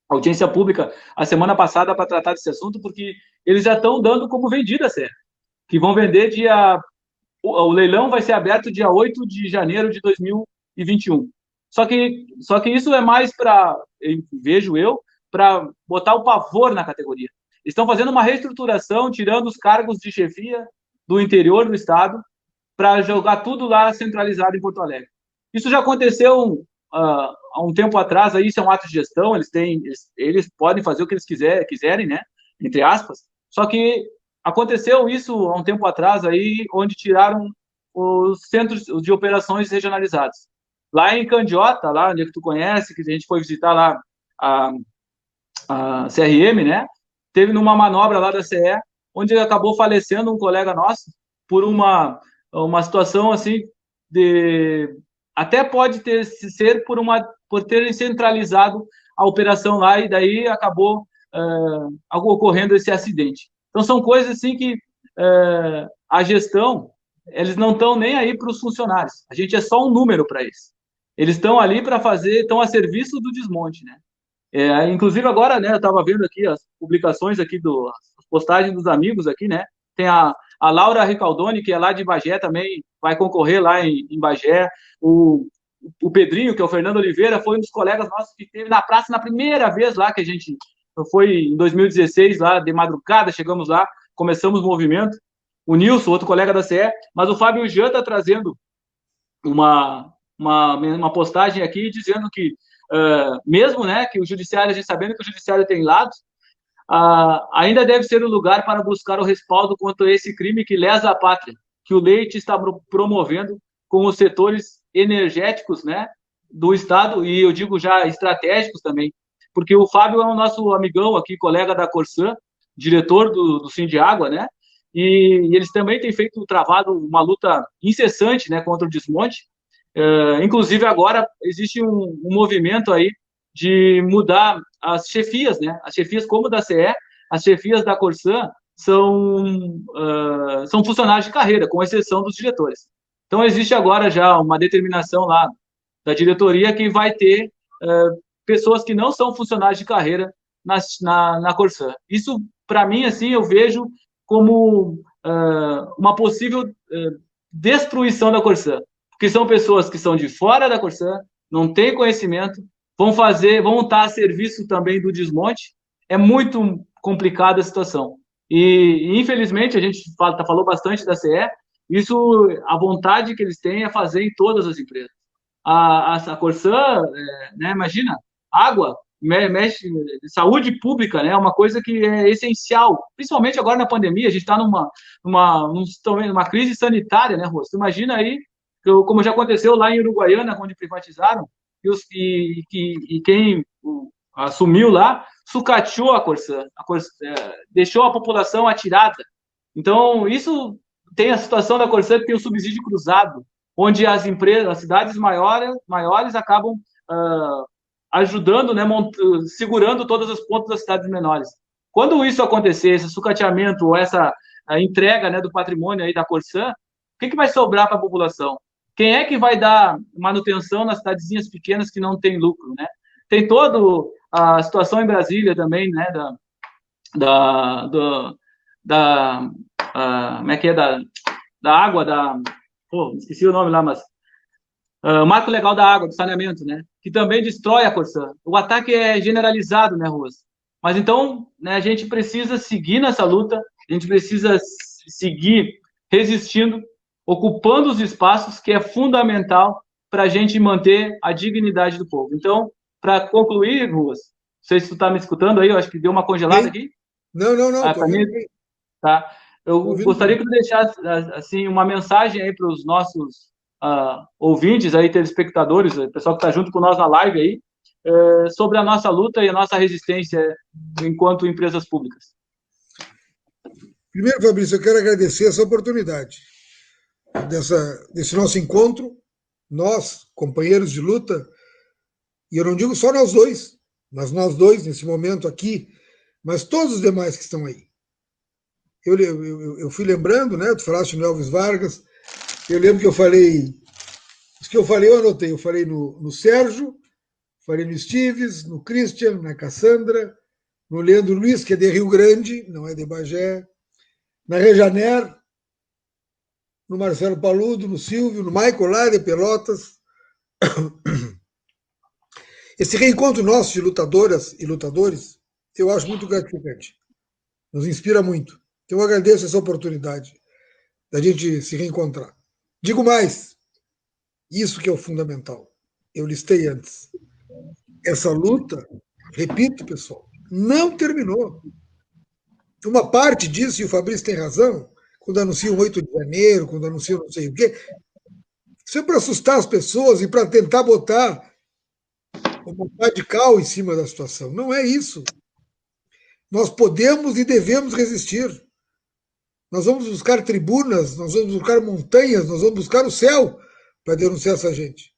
audiência pública a semana passada para tratar desse assunto, porque eles já estão dando como vendida a série, que vão vender o leilão vai ser aberto dia 8 de janeiro de 2021. Só que isso é mais para, vejo eu, para botar o pavor na categoria. Estão fazendo uma reestruturação, tirando os cargos de chefia do interior do estado, para jogar tudo lá centralizado em Porto Alegre. Isso já aconteceu há um tempo atrás, aí isso é um ato de gestão, eles podem fazer o que eles quiserem, né, entre aspas, só que aconteceu isso há um tempo atrás, aí, onde tiraram os centros de operações regionalizados. Lá em Candiota, lá onde tu conhece, que a gente foi visitar lá a CRM, né, teve numa manobra lá da CE, onde acabou falecendo um colega nosso por uma situação assim até pode ser por terem centralizado a operação lá e daí acabou ocorrendo esse acidente. Então são coisas assim que a gestão, eles não estão nem aí para os funcionários. A gente é só um número para eles. Eles estão ali para estão a serviço do desmonte, né? Inclusive agora, né, eu estava vendo aqui as publicações aqui as postagens dos amigos aqui, né? Tem a Laura Ricaldoni, que é lá de Bagé, também vai concorrer lá em Bagé. O Pedrinho, que é o Fernando Oliveira, foi um dos colegas nossos que esteve na praça na primeira vez lá, que a gente foi em 2016, lá de madrugada, chegamos lá, começamos o movimento. O Nilson, outro colega da CE, mas o Fábio Jean está trazendo uma postagem aqui dizendo que mesmo, né, que o judiciário, a gente sabendo que o judiciário tem lados, ainda deve ser o lugar para buscar o respaldo contra esse crime que lesa a pátria, que o Leite está promovendo com os setores energéticos, né, do Estado, e eu digo já estratégicos também, porque o Fábio é o nosso amigão aqui, colega da Corsã, diretor do Sindiágua, né, e eles também têm travado uma luta incessante, né, contra o desmonte. Inclusive agora existe um movimento aí de mudar as chefias, né? As chefias como da CE, as chefias da Corsã são funcionários de carreira, com exceção dos diretores. Então existe agora já uma determinação lá da diretoria que vai ter pessoas que não são funcionários de carreira na Corsã. Isso, para mim, assim, eu vejo como uma possível destruição da Corsã, porque são pessoas que são de fora da Corsã, não têm conhecimento, vão estar a serviço também do desmonte. É muito complicada a situação. E infelizmente, a gente falou bastante da CE, isso, a vontade que eles têm é fazer em todas as empresas. A Corsã, né, imagina, água, mexe, saúde pública, né, é uma coisa que é essencial, principalmente agora na pandemia, a gente está numa crise sanitária, né, Rô? Você imagina aí, como já aconteceu lá em Uruguaiana, onde privatizaram, e quem assumiu lá sucateou a Corsã, deixou a população atirada. Então, isso tem a situação da Corsã que tem o subsídio cruzado, onde as empresas, as cidades maiores acabam ajudando, né, segurando todas as pontas das cidades menores. Quando isso acontecer, esse sucateamento ou essa entrega, né, do patrimônio aí da Corsã, o que vai sobrar para a população? Quem é que vai dar manutenção nas cidadezinhas pequenas que não tem lucro, né? Tem toda a situação em Brasília também, né, como é que é, da água, esqueci o nome lá, mas o marco legal da água, do saneamento, né, que também destrói a Corsã. O ataque é generalizado, né, Rose? Mas então, né, a gente precisa seguir nessa luta, a gente precisa seguir resistindo, ocupando os espaços, que é fundamental para a gente manter a dignidade do povo. Então, para concluir, Rose, não sei se tu está me escutando aí, eu acho que deu uma congelada aqui. Não, Para mim, tá. Eu gostaria que tu deixasse assim uma mensagem aí para os nossos ouvintes aí, telespectadores, o pessoal que está junto com nós na live aí, sobre a nossa luta e a nossa resistência enquanto empresas públicas. Primeiro, Fabrício, eu quero agradecer essa oportunidade desse nosso encontro, nós, companheiros de luta, e eu não digo só nós dois, mas nós dois, nesse momento aqui, mas todos os demais que estão aí. Eu fui lembrando, né? Tu falaste no Elvis Vargas, eu lembro que eu falei, os que eu falei eu anotei, eu falei no Sérgio, falei no Stives, no Christian, na Cassandra, no Leandro Luiz, que é de Rio Grande, não é de Bagé, na Rejaner, no Marcelo Paludo, no Silvio, no Michael lá de Pelotas. Esse reencontro nosso de lutadoras e lutadores, eu acho muito gratificante. Nos inspira muito. Então, eu agradeço essa oportunidade da gente se reencontrar. Digo mais, isso que é o fundamental. Eu listei antes. Essa luta, repito, pessoal, não terminou. Uma parte disso, e o Fabrício tem razão, quando anunciam 8 de janeiro, quando anunciam não sei o quê, isso é para assustar as pessoas e para tentar botar uma pá de cal em cima da situação. Não é isso. Nós podemos e devemos resistir. Nós vamos buscar tribunas, nós vamos buscar montanhas, nós vamos buscar o céu para denunciar essa gente.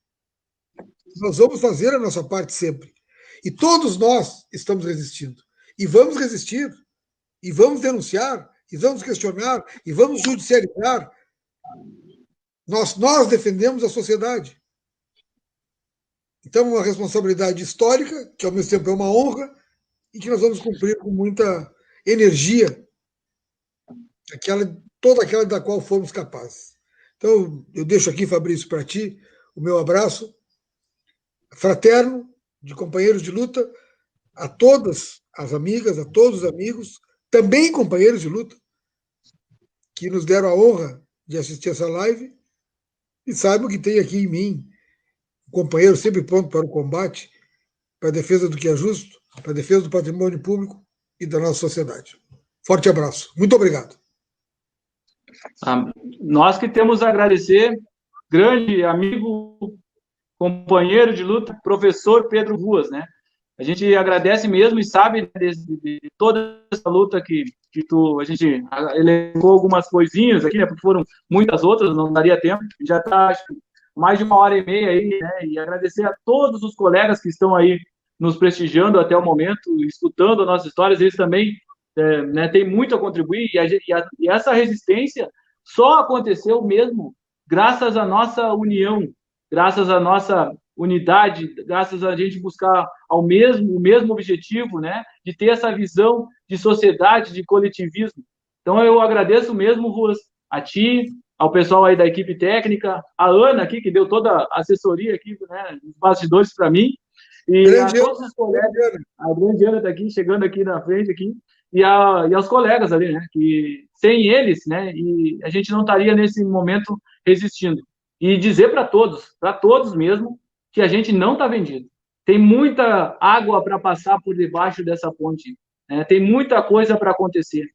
Nós vamos fazer a nossa parte sempre. E todos nós estamos resistindo. E vamos resistir. E vamos denunciar. E vamos questionar. E vamos judicializar. Nós defendemos a sociedade. Então, é uma responsabilidade histórica, que ao mesmo tempo é uma honra, e que nós vamos cumprir com muita energia, toda aquela da qual fomos capazes. Então, eu deixo aqui, Fabrício, para ti, o meu abraço fraterno, de companheiros de luta, a todas as amigas, a todos os amigos, também companheiros de luta, que nos deram a honra de assistir essa live, e saibam que tem aqui em mim um companheiro sempre pronto para o combate, para a defesa do que é justo, para a defesa do patrimônio público e da nossa sociedade. Forte abraço. Muito obrigado. Nós que temos a agradecer, grande amigo, companheiro de luta, professor Pedro Ruas, né? A gente agradece mesmo e sabe de toda essa luta que a gente elencou algumas coisinhas aqui, né? Porque foram muitas outras, não daria tempo. Já está, acho que, mais de 1h30 aí, né? E agradecer a todos os colegas que estão aí nos prestigiando até o momento, escutando as nossas histórias. Eles também né, têm muito a contribuir. E essa resistência só aconteceu mesmo graças à nossa união, graças à nossa unidade, graças a gente buscar o mesmo objetivo, né, de ter essa visão de sociedade, de coletivismo. Então, eu agradeço mesmo, Ruas, a ti, ao pessoal aí da equipe técnica, a Ana aqui, que deu toda a assessoria aqui, né, os bastidores para mim, e grande a todos os colegas, a grande Ana está aqui, chegando aqui na frente, aqui, e aos colegas ali, né, que sem eles, né, e a gente não estaria nesse momento resistindo. E dizer para todos mesmo, que a gente não está vendido. Tem muita água para passar por debaixo dessa ponte, né? Tem muita coisa para acontecer.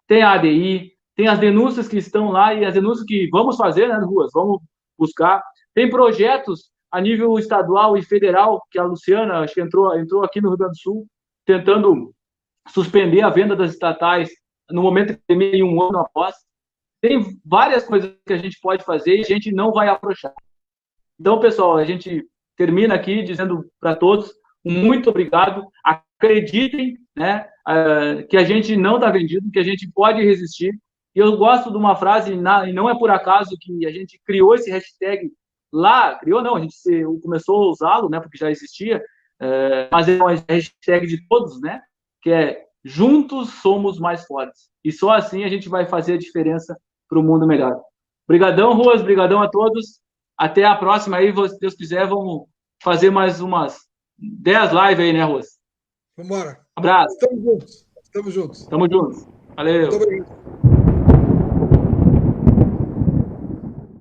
Tem a ADI, tem as denúncias que estão lá e as denúncias que vamos fazer nas ruas, vamos buscar. Tem projetos a nível estadual e federal, que a Luciana, acho que entrou aqui no Rio Grande do Sul, tentando suspender a venda das estatais no momento que tem 1 ano após. Tem várias coisas que a gente pode fazer e a gente não vai afrouxar. Então, pessoal, a gente termina aqui dizendo para todos muito obrigado. Acreditem, né, que a gente não está vendido, que a gente pode resistir. E eu gosto de uma frase, e não é por acaso que a gente criou esse hashtag lá, criou não, a gente começou a usá-lo, né, porque já existia, mas é uma hashtag de todos, né, que é juntos somos mais fortes. E só assim a gente vai fazer a diferença para o mundo melhor. Obrigadão, Ruas, obrigadão a todos. Até a próxima aí, se Deus quiser, vamos fazer mais umas 10 lives aí, né, Ruas? Vamos embora. Abraço. Estamos juntos. Estamos juntos. Tamo juntos. Valeu. Muito obrigado.